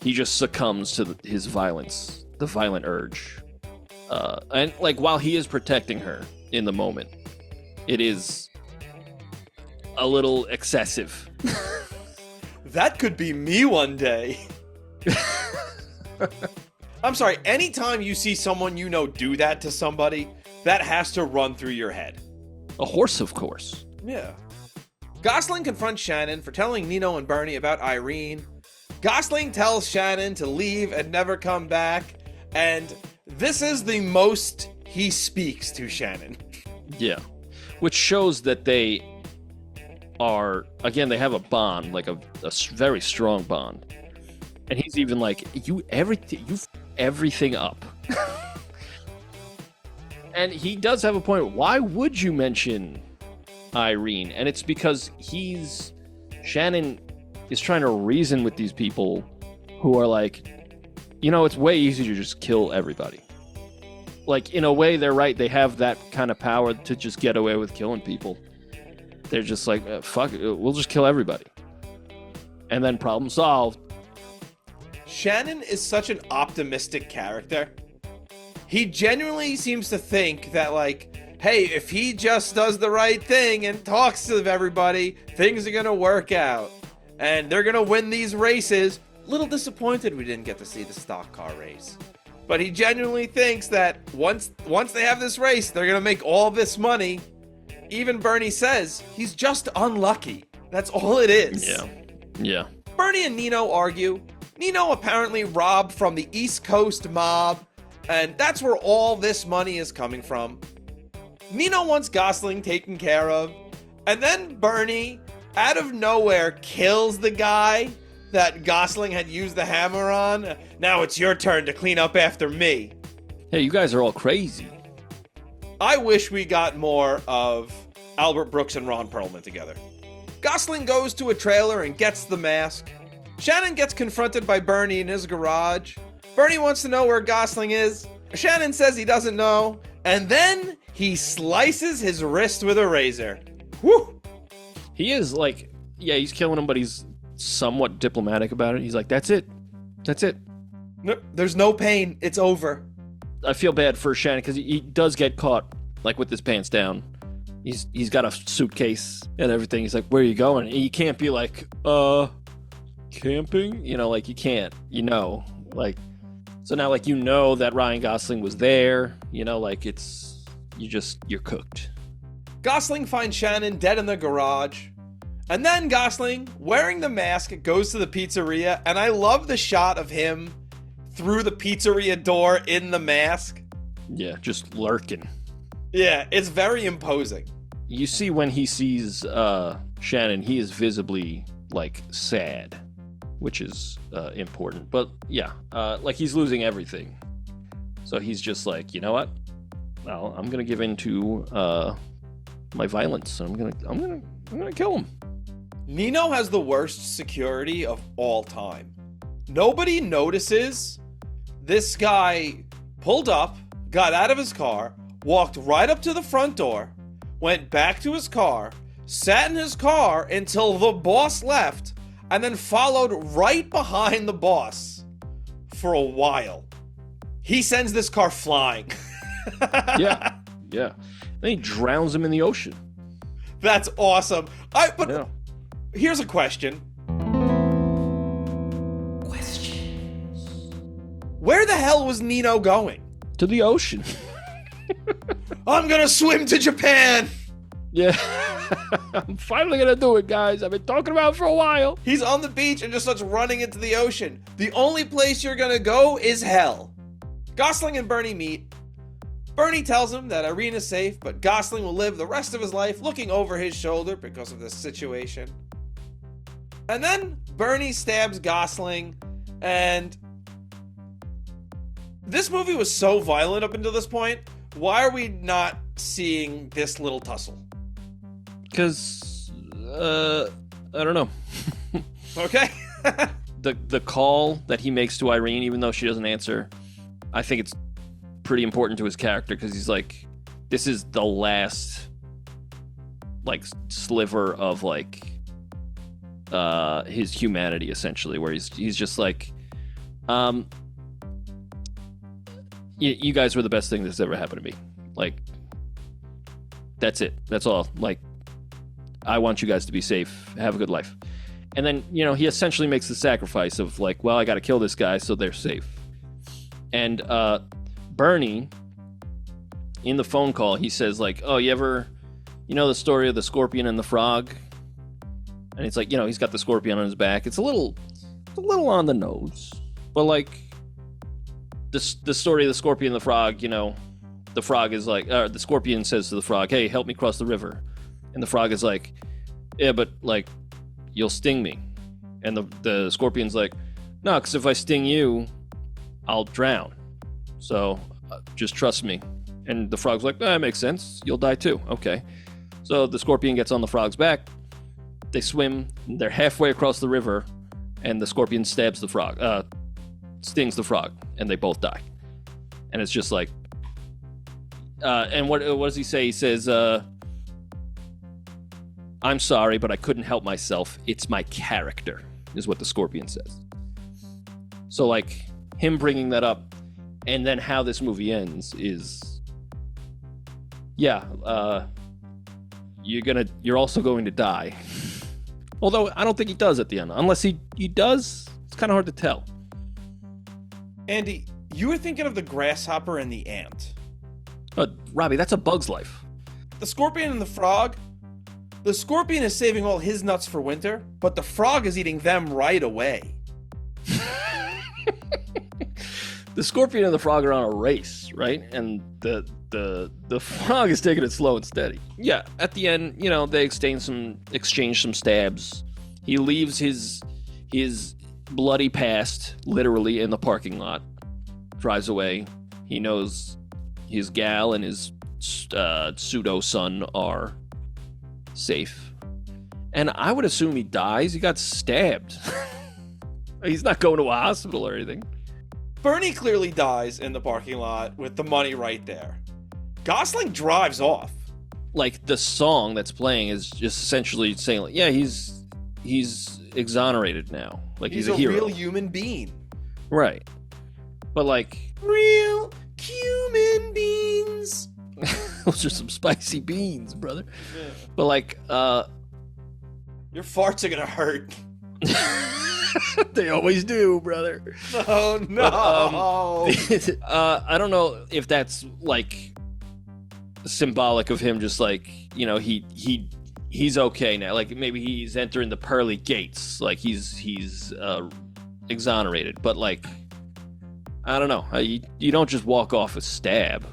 he just succumbs to his violence, the violent urge. And like, while he is protecting her in the moment, it is a little excessive. That could be me one day. I'm sorry, anytime you see someone you know do that to somebody, that has to run through your head. A horse, of course. Yeah. Gosling confronts Shannon for telling Nino and Bernie about Irene. Gosling tells Shannon to leave and never come back, and this is the most he speaks to Shannon. Yeah. Which shows that they are, again, they have a bond, like a very strong bond. And he's even like, you everything up. And he does have a point. Why would you mention Irene? And it's because Shannon is trying to reason with these people who are like, it's way easier to just kill everybody. Like, in a way, they're right. They have that kind of power to just get away with killing people. They're just like, fuck it, we'll just kill everybody. And then problem solved. Shannon is such an optimistic character. He genuinely seems to think that, like, hey, if he just does the right thing and talks to everybody, things are going to work out. And they're going to win these races. Little disappointed we didn't get to see the stock car race. But he genuinely thinks that once they have this race, they're going to make all this money. Even Bernie says he's just unlucky. That's all it is. Yeah. Bernie and Nino argue. Nino apparently robbed from the East Coast mob, and that's where all this money is coming from. Nino wants Gosling taken care of, and then Bernie, out of nowhere, kills the guy that Gosling had used the hammer on. Now it's your turn to clean up after me. Hey, you guys are all crazy. I wish we got more of Albert Brooks and Ron Perlman together. Gosling goes to a trailer and gets the mask. Shannon gets confronted by Bernie in his garage. Bernie wants to know where Gosling is. Shannon says he doesn't know. And then he slices his wrist with a razor. Whew! He is like, he's killing him, but he's somewhat diplomatic about it. He's like, that's it. No, there's no pain. It's over. I feel bad for Shannon because he does get caught, like, with his pants down. He's got a suitcase and everything. He's like, where are you going? And you can't be like, camping? Like, you can't, like, so now, like, that Ryan Gosling was there, like, you're cooked. Gosling finds Shannon dead in the garage. And then Gosling, wearing the mask, goes to the pizzeria. And I love the shot of him through the pizzeria door in the mask. Yeah, just lurking. Yeah, it's very imposing. You see when he sees Shannon, he is visibly, like, sad, which is important. But, yeah, like, he's losing everything. So he's just like, you know what? Well, I'm going to give in to my violence. I'm gonna kill him. Nino has the worst security of all time. Nobody notices this guy pulled up, got out of his car, walked right up to the front door, went back to his car, sat in his car until the boss left, and then followed right behind the boss for a while. He sends this car flying. Yeah. Then he drowns him in the ocean. That's awesome. Here's a question. Where the hell was Nino going? To the ocean. I'm gonna swim to Japan! Yeah. I'm finally gonna do it, guys. I've been talking about it for a while. He's on the beach and just starts running into the ocean. The only place you're gonna go is hell. Gosling and Bernie meet. Bernie tells him that Irene is safe, but Gosling will live the rest of his life looking over his shoulder because of this situation. And then Bernie stabs Gosling, and this movie was so violent up until this point. Why are we not seeing this little tussle? Because, I don't know. Okay. The call that he makes to Irene, even though she doesn't answer, I think it's pretty important to his character, because he's like, this is the last, like, sliver of, like, his humanity, essentially, where he's just like, you guys were the best thing that's ever happened to me. Like, that's it. That's all. Like, I want you guys to be safe. Have a good life. And then, he essentially makes the sacrifice of, like, well, I got to kill this guy so they're safe. And Bernie, in the phone call, he says, like, oh, you ever, the story of the scorpion and the frog? And it's like, he's got the scorpion on his back. It's a little on the nose. But, like, the story of the scorpion and the frog, the frog is like, the scorpion says to the frog, hey, help me cross the river. And the frog is like, yeah, but, like, you'll sting me. And the scorpion's like, no, because if I sting you, I'll drown. So just trust me. And the frog's like, that makes sense. You'll die too. Okay. So the scorpion gets on the frog's back. they swim. They're halfway across the river, and the scorpion stabs the frog, stings the frog, and they both die. And it's just like, and what does he say? He says, "I'm sorry, but I couldn't help myself. It's my character," is what the scorpion says. So like him bringing that up, and then how this movie ends is, yeah, you're also going to die. Although I don't think he does at the end. Unless he does, it's kind of hard to tell. Andy, you were thinking of the grasshopper and the ant. Robbie, that's a bug's life. The scorpion and the frog. The scorpion is saving all his nuts for winter, but the frog is eating them right away. The scorpion and the frog are on a race, right? And the frog is taking it slow and steady. Yeah, at the end, they exchange some stabs. He leaves his bloody past literally in the parking lot. Drives away. He knows his gal and his pseudo son are safe. And I would assume he dies. He got stabbed. He's not going to a hospital or anything. Bernie clearly dies in the parking lot with the money right there. Gosling drives off. Like, the song that's playing is just essentially saying, like, yeah, he's exonerated now. Like, he's a hero. Real human being. Right. But, like... Real human beings. Those are some spicy beans, brother. Yeah. But, like, your farts are gonna hurt. They always do, brother. Oh, no. But, I don't know if that's, like, symbolic of him just, like, he's okay now. Like, maybe he's entering the pearly gates. Like, he's exonerated. But, like, I don't know. You don't just walk off a stab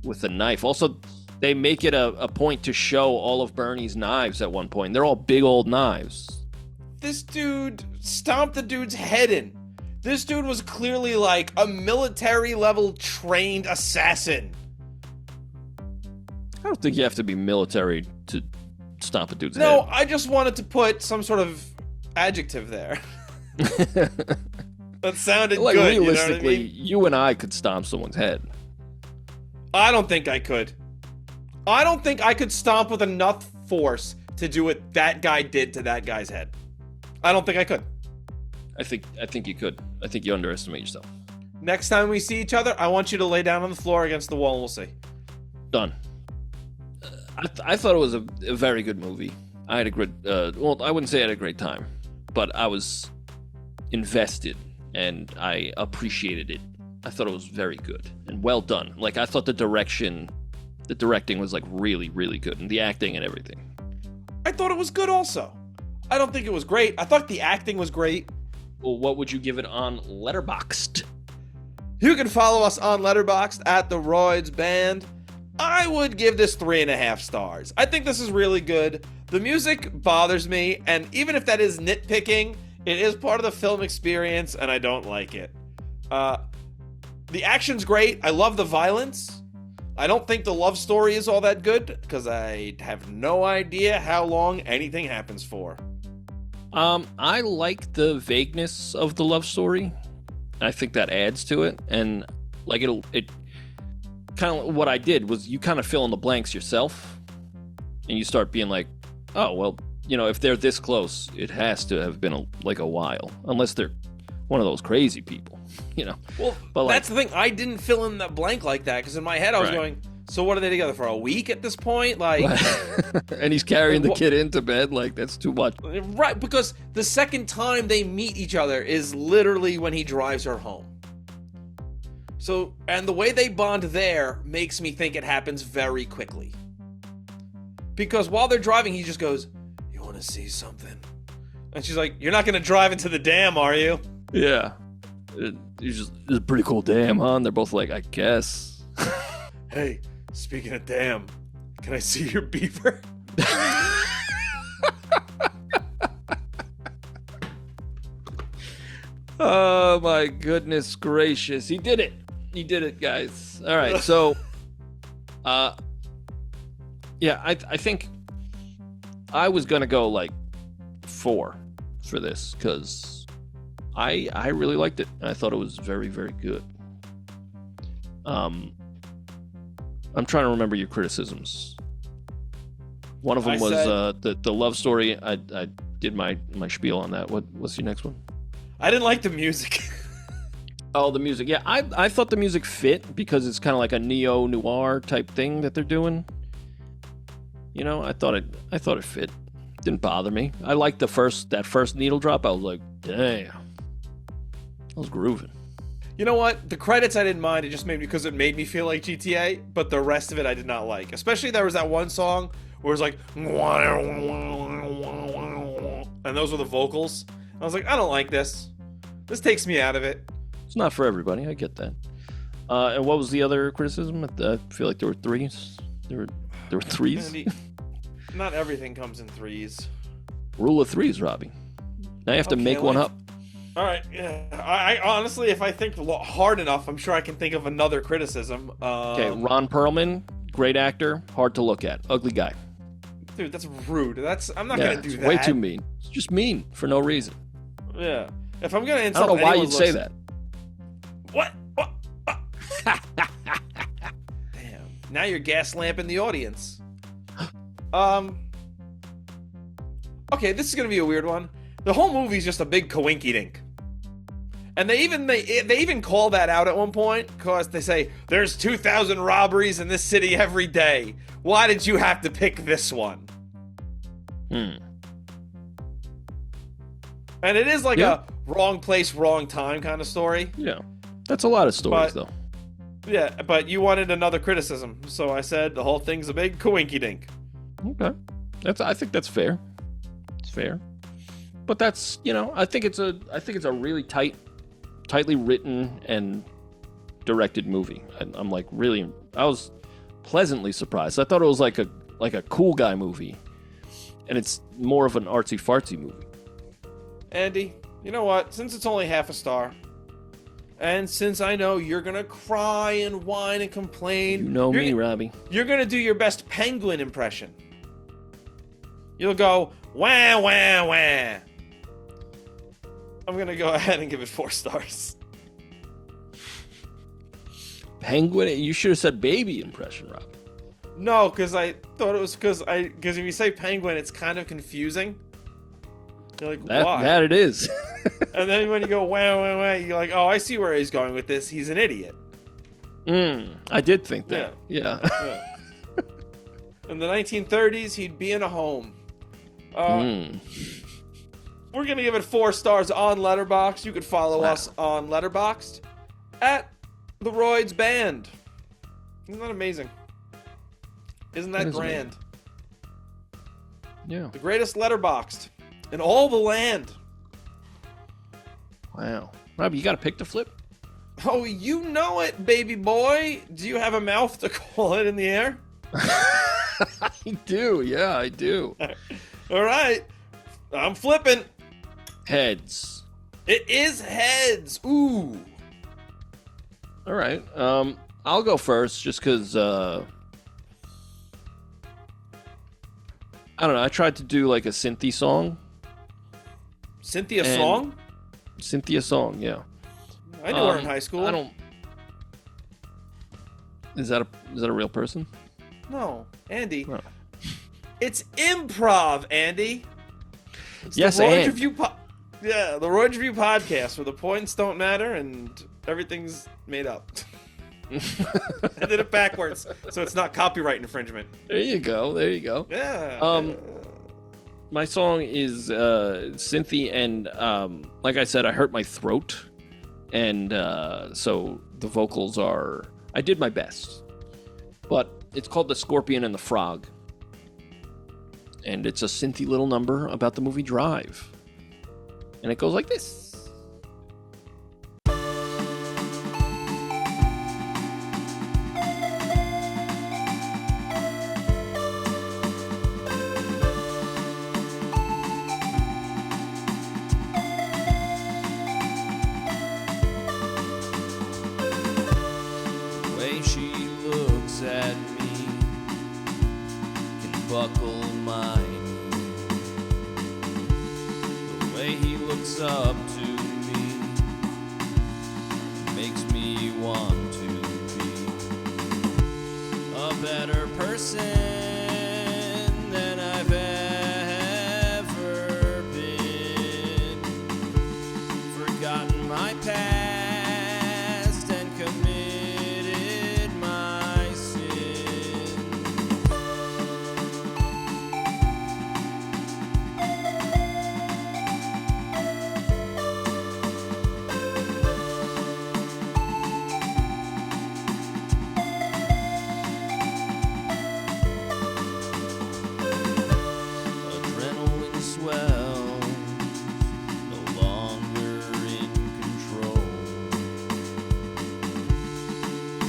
with a knife. Also, they make it a point to show all of Bernie's knives at one point. They're all big old knives. This dude stomped the dude's head in. This dude was clearly like a military-level trained assassin. I don't think you have to be military to stomp a dude's head. No, I just wanted to put some sort of adjective there. That sounded like, good. Realistically, you know what I mean? You and I could stomp someone's head. I don't think I could. I don't think I could stomp with enough force to do what that guy did to that guy's head. I don't think I could. I think you could. I think you underestimate yourself. Next time we see each other, I want you to lay down on the floor against the wall and we'll see. Done. I thought it was a very good movie. I had a great, well, I wouldn't say I had a great time, but I was invested and I appreciated it. I thought it was very good and well done. Like, I thought the directing was like really, really good, and the acting and everything. I thought it was good also. I don't think it was great. I thought the acting was great. Well, what would you give it on Letterboxd? You can follow us on Letterboxd at TheRoydsBand. I would give this 3.5 stars. I think this is really good. The music bothers me, and even if that is nitpicking, it is part of the film experience, and I don't like it. The action's great. I love the violence. I don't think the love story is all that good, because I have no idea how long anything happens for. I like the vagueness of the love story. I think that adds to it, and like it kind of, what I did was you kind of fill in the blanks yourself, and you start being like, oh well, if they're this close, it has to have been a while, unless they're one of those crazy people, Well, but that's the thing. I didn't fill in that blank like that because in my head I was going, so what are they together for, a week at this point? Like, and he's carrying the kid into bed. Like, that's too much. Right, because the second time they meet each other is literally when he drives her home. So, and the way they bond there makes me think it happens very quickly. Because while they're driving, he just goes, "You want to see something?" And she's like, "You're not going to drive into the dam, are you?" Yeah. It's a pretty cool dam, huh? And they're both like, I guess. Hey, speaking of dam, can I see your beaver? Oh my goodness gracious. He did it, guys. All right, so yeah, I think I was gonna go like 4 for this because I really liked it. I thought it was very, very good. I'm trying to remember your criticisms. One of them was the love story. I did my spiel on that. What's your next one? I didn't like the music. Oh, the music. Yeah, I thought the music fit because it's kind of like a neo-noir type thing that they're doing. You know, I thought it fit. Didn't bother me. I liked that first needle drop. I was like, damn. I was grooving. You know what? The credits I didn't mind. It just made me because it made me feel like GTA. But the rest of it I did not like. Especially there was that one song where it was like, and those were the vocals. I was like, I don't like this. This takes me out of it. It's not for everybody. I get that. And what was the other criticism? I feel like there were 3s. There were 3s. Andy, not everything comes in 3s. Rule of 3s, Robbie. Now you have to make one up. All right. Yeah. I honestly, if I think hard enough, I'm sure I can think of another criticism. Okay, Ron Perlman, great actor, hard to look at, ugly guy. Dude, that's rude. I'm not gonna do that. Way too mean. It's just mean for no reason. Yeah. If I'm gonna insult, I don't know why you'd say that. What? Damn. Now you're gas lamping the audience. Okay, this is gonna be a weird one. The whole movie's just a big coinky-dink. And they even call that out at one point because they say there's 2,000 robberies in this city every day. Why did you have to pick this one? And it is like a wrong place, wrong time kind of story. Yeah. That's a lot of stories, though. Yeah, but you wanted another criticism, so I said the whole thing's a big coinky-dink. Okay. I think that's fair. It's fair. But that's, I think it's a really tightly written and directed movie. I was pleasantly surprised. I thought it was like a cool guy movie, and it's more of an artsy fartsy movie. Andy, you know what? Since it's only half a star, and since I know you're gonna cry and whine and complain, you know me, Robbie. You're gonna do your best penguin impression. You'll go wah wah wah. I'm gonna go ahead and give it 4 stars. Penguin? You should have said baby impression, Rob. No, because I thought it was because if you say penguin, it's kind of confusing. You're like, why? That it is. And then when you go wah wah wah, you're like, oh, I see where he's going with this. He's an idiot. I did think that. Yeah. In the 1930s, he'd be in a home. We're going to give it 4 stars on Letterboxd. You could follow us on Letterboxd at TheRoydsBand. Isn't that amazing? Isn't that grand? Amazing. Yeah. The greatest Letterboxd in all the land. Wow. Robbie, you got a pick to flip? Oh, you know it, baby boy. Do you have a mouth to call it in the air? I do. Yeah, I do. All right. I'm flipping. Heads. It is heads. Ooh. All right. I'll go first just because I don't know. I tried to do like a Cynthia song. Cynthia song? Cynthia song, yeah. I knew her in high school. I don't. Is that a real person? No, Andy. No. It's improv, Andy. It's yes, the and. The Royds Review podcast, where the points don't matter and everything's made up. I did it backwards, so it's not copyright infringement. There you go. Yeah. My song is Cynthia, and like I said, I hurt my throat, and so the vocals are. I did my best, but it's called "The Scorpion and the Frog," and it's a Cynthia little number about the movie Drive, and it goes like this. She looks at me, can buckle my knees. my past and committed my sin. Adrenaline swells, no longer in control.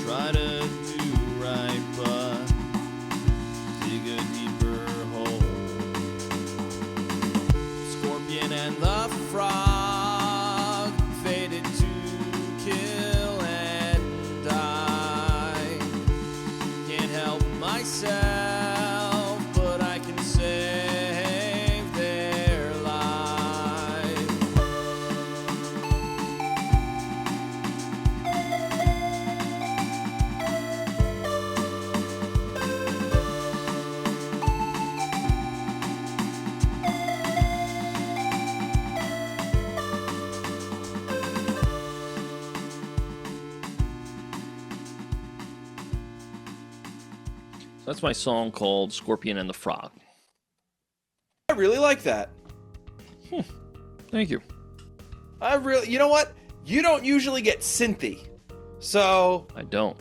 Try to do right, but dig a deeper hole. Scorpion and the frog faded to kill and die. Can't help myself, but I can save their life. So that's my song called Scorpion and the Frog. I really like that. Thank you. You know what? You don't usually get synthy. So I don't.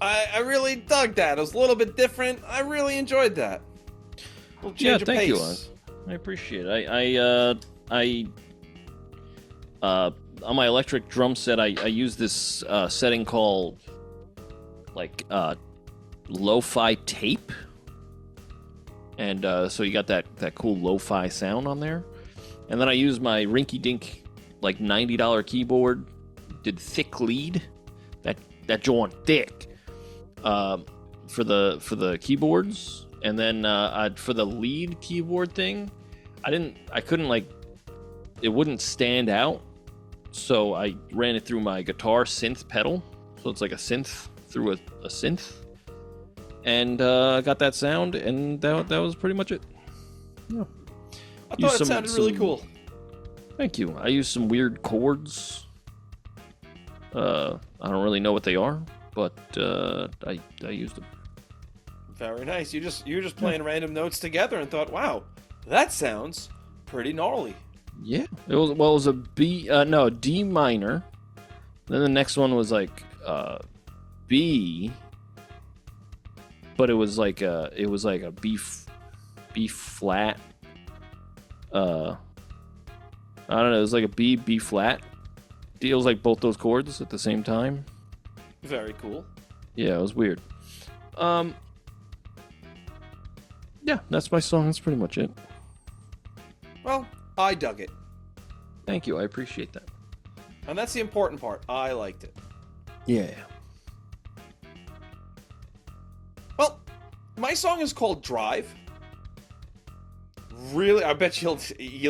I really dug that. It was a little bit different. I really enjoyed that. Little change of Thank you. pace. I appreciate it. I on my electric drum set, I use this setting called like lo-fi tape, and so you got that cool lo-fi sound on there. And then I use my rinky-dink like $90 keyboard, did thick lead, that joint thick, for the keyboards. And then for the lead keyboard thing, I couldn't like, it wouldn't stand out, so I ran it through my guitar synth pedal, so it's like a synth through a synth, and got that sound, and that was pretty much it. Yeah. I thought it sounded really cool. Thank you. I used some weird chords. I don't really know what they are, but I used them. Very nice. You were just playing random notes together and thought, wow, that sounds pretty gnarly. Yeah. It was a D minor. Then the next one was like B, but it was like a B flat. I don't know. It was like a B flat. Deals like both those chords at the same time. Very cool. Yeah, it was weird. Yeah, that's my song. That's pretty much it. Well, I dug it. Thank you. I appreciate that. And that's the important part. I liked it. Yeah. Well, my song is called Drive. Really, I bet you'll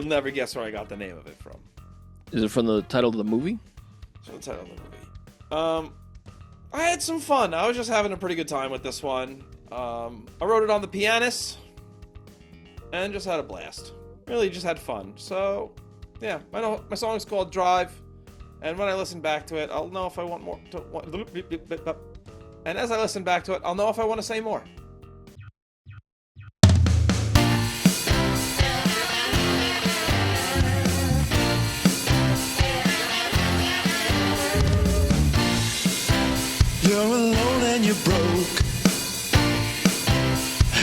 never guess where I got the name of it from. Is it from the title of the movie? So the title of the movie. I had some fun. I was just having a pretty good time with this one. I wrote it on the pianist and just had a blast. Really just had fun. So, yeah, my song is called Drive, and when I listen back to it, I'll know if I want more. And as I listen back to it, I'll know if I want to say more. You're alone and you're broke,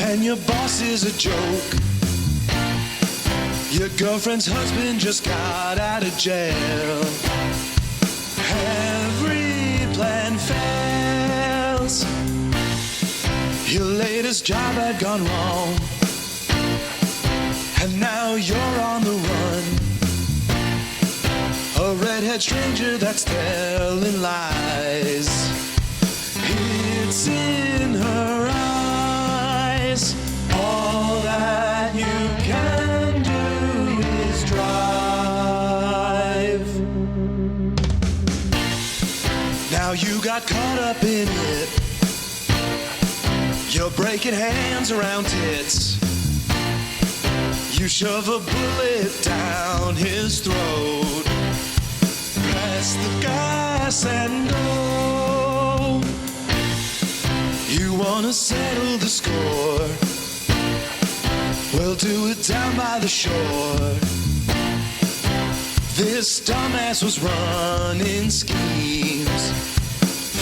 and your boss is a joke. Your girlfriend's husband just got out of jail. Every plan fails. Your latest job had gone wrong, and now you're on the run. A redhead stranger that's telling lies. It's in her eyes. All that you can do is drive. Now you got caught up in it. You're breaking hands around tits. You shove a bullet down his throat. press the gas and go. You wanna settle the score? We'll do it down by the shore. This dumbass was running schemes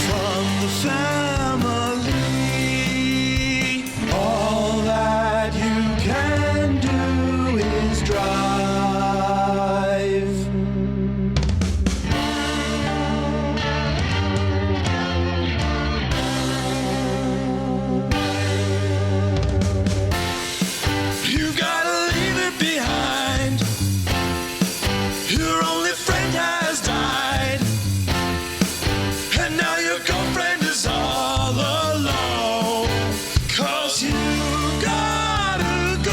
from the family. All that you can do is drive. You gotta leave it behind. Your only friend has died, and now your girlfriend is all alone. 'Cause you gotta go.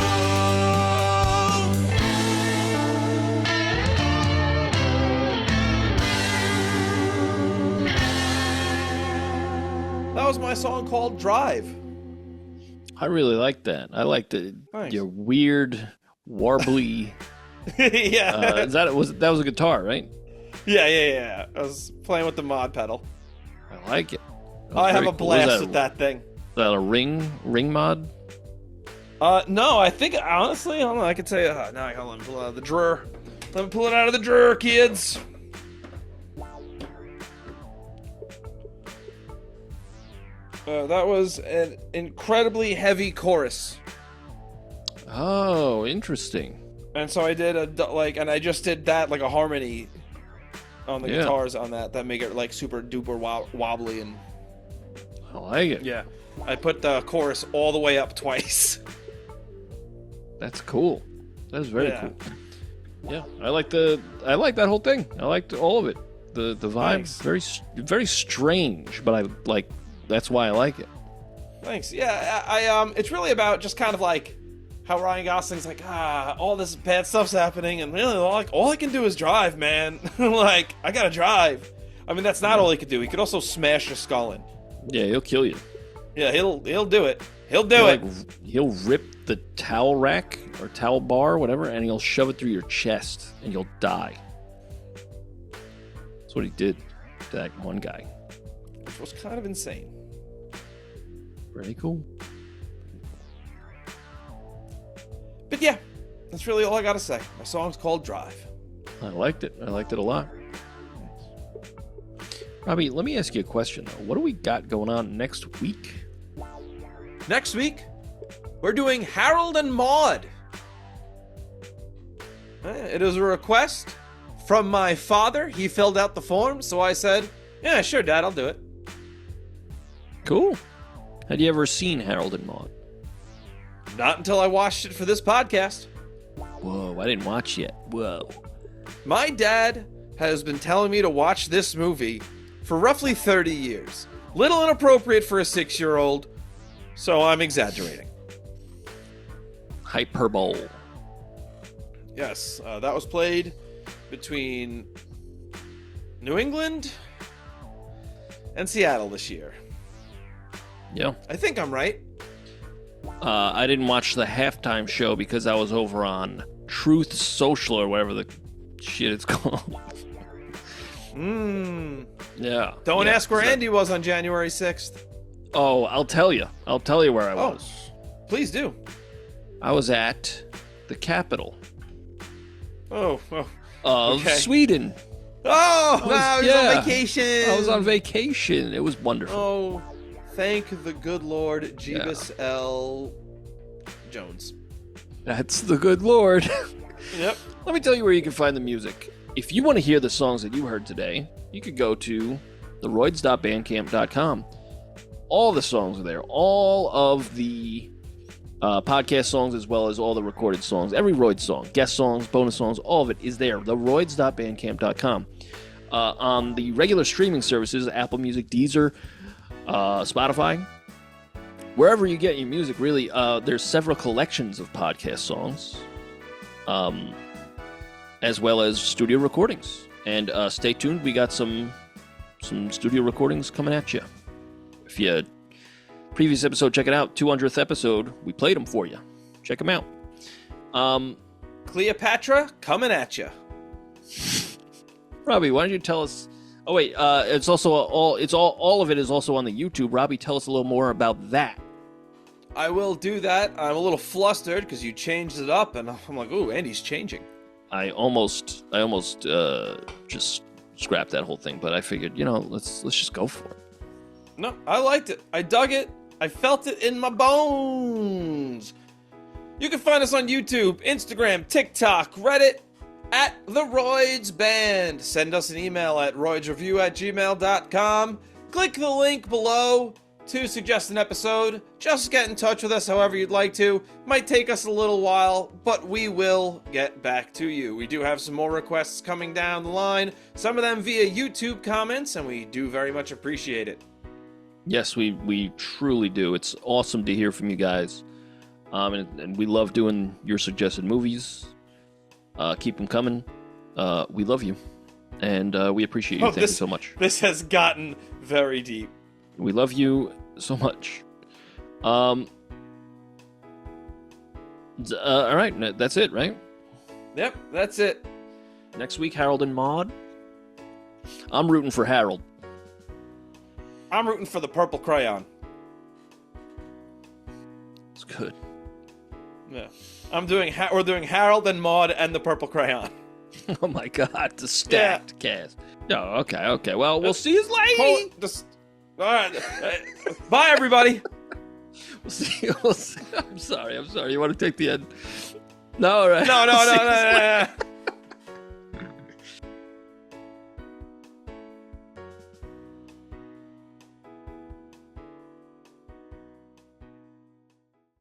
That was my song called Drive. I really like that. I like the Thanks. your weird, warbly. Yeah. That was a guitar, right? Yeah. I was playing with the mod pedal. I like it. That was I have very a cool. Was blast with that thing. Is that a ring mod? No, I think, honestly, I don't know, I could say, now I gotta let me pull it out of the drawer. Let me pull it out of the drawer, kids. That was an incredibly heavy chorus. Oh, interesting. And so I did and I just did that, like a harmony on the guitars on that make it, like, super duper wobbly and... I like it. Yeah. I put the chorus all the way up twice. That's cool. That's very Yeah. cool. Yeah, I like that whole thing. I liked all of it. The vibe, Thanks. very strange, but I like. That's why I like it. Thanks. Yeah, I it's really about just kind of like how Ryan Gosling's like, all this bad stuff's happening, and really, all I can do is drive, man. Like, I gotta drive. I mean, that's not all he could do. He could also smash your skull in. Yeah, he'll kill you. Yeah, he'll do it. He'll do it. He'll rip the towel rack or towel bar, whatever, and he'll shove it through your chest, and you'll die. That's what he did to that one guy. Which was kind of insane. Very cool. But yeah, that's really all I gotta say. My song's called Drive. I liked it. I liked it a lot. Robbie, let me ask you a question, though. What do we got going on next week? Next week, we're doing Harold and Maude. It is a request from my father. He filled out the form, so I said, yeah, sure, Dad, I'll do it. Cool. Had you ever seen Harold and Maude? Not until I watched it for this podcast. Whoa, I didn't watch yet. Whoa. My dad has been telling me to watch this movie for roughly 30 years. Little inappropriate for a 6-year-old, so I'm exaggerating. Hyperbole. Yes, that was played between New England and Seattle this year. Yeah. I think I'm right. I didn't watch the halftime show because I was over on Truth Social or whatever the shit it's called. Yeah. Don't Yeah. ask where Andy was on January 6th. Oh, I'll tell you. I'll tell you where I was. Please do. I was at the capital Oh. of Okay. Sweden. Oh, I was yeah. on vacation. I was on vacation. It was wonderful. Oh, thank the good Lord, Jeebus L. Jones. That's the good Lord. Yep. Let me tell you where you can find the music. If you want to hear the songs that you heard today, you could go to TheRoyds.bandcamp.com. All the songs are there. All of the podcast songs as well as all the recorded songs. Every Royd song, guest songs, bonus songs, all of it is there. TheRoyds.bandcamp.com. On the regular streaming services, Apple Music, Deezer, Spotify, wherever you get your music, really, there's several collections of podcast songs, as well as studio recordings. And stay tuned, we got some studio recordings coming at you. If you previous episode, check it out. 200th episode, we played them for you. Check them out. Cleopatra coming at you. Robbie, why don't you tell us? Oh wait, it's also all of it is also on the YouTube. Robbie, tell us a little more about that. I will do that. I'm a little flustered because you changed it up, and I'm like, ooh, Andy's changing. I almost just scrapped that whole thing, but I figured, let's just go for it. No, I liked it. I dug it. I felt it in my bones. You can find us on YouTube, Instagram, TikTok, Reddit, at TheRoydsBand. Send us an email at roydsreview@gmail.com. Click the link below to suggest an episode. Just get in touch with us however you'd like to. Might take us a little while, but we will get back to you. We do have some more requests coming down the line, some of them via YouTube comments, and we do very much appreciate it. Yes, we truly do. It's awesome to hear from you guys. And we love doing your suggested movies. Keep them coming. We love you. And we appreciate you. Thank you so much. This has gotten very deep. We love you so much. All right, that's it, right? Yep, that's it. Next week, Harold and Maude. I'm rooting for Harold. I'm rooting for the purple crayon. It's good. Yeah. We're doing Harold and Maude and the purple crayon. Oh my God, the stacked cast. Oh, okay. Well, we'll see you later. All right. Bye, everybody. We'll see. I'm sorry. You want to take the end? No, all right. No.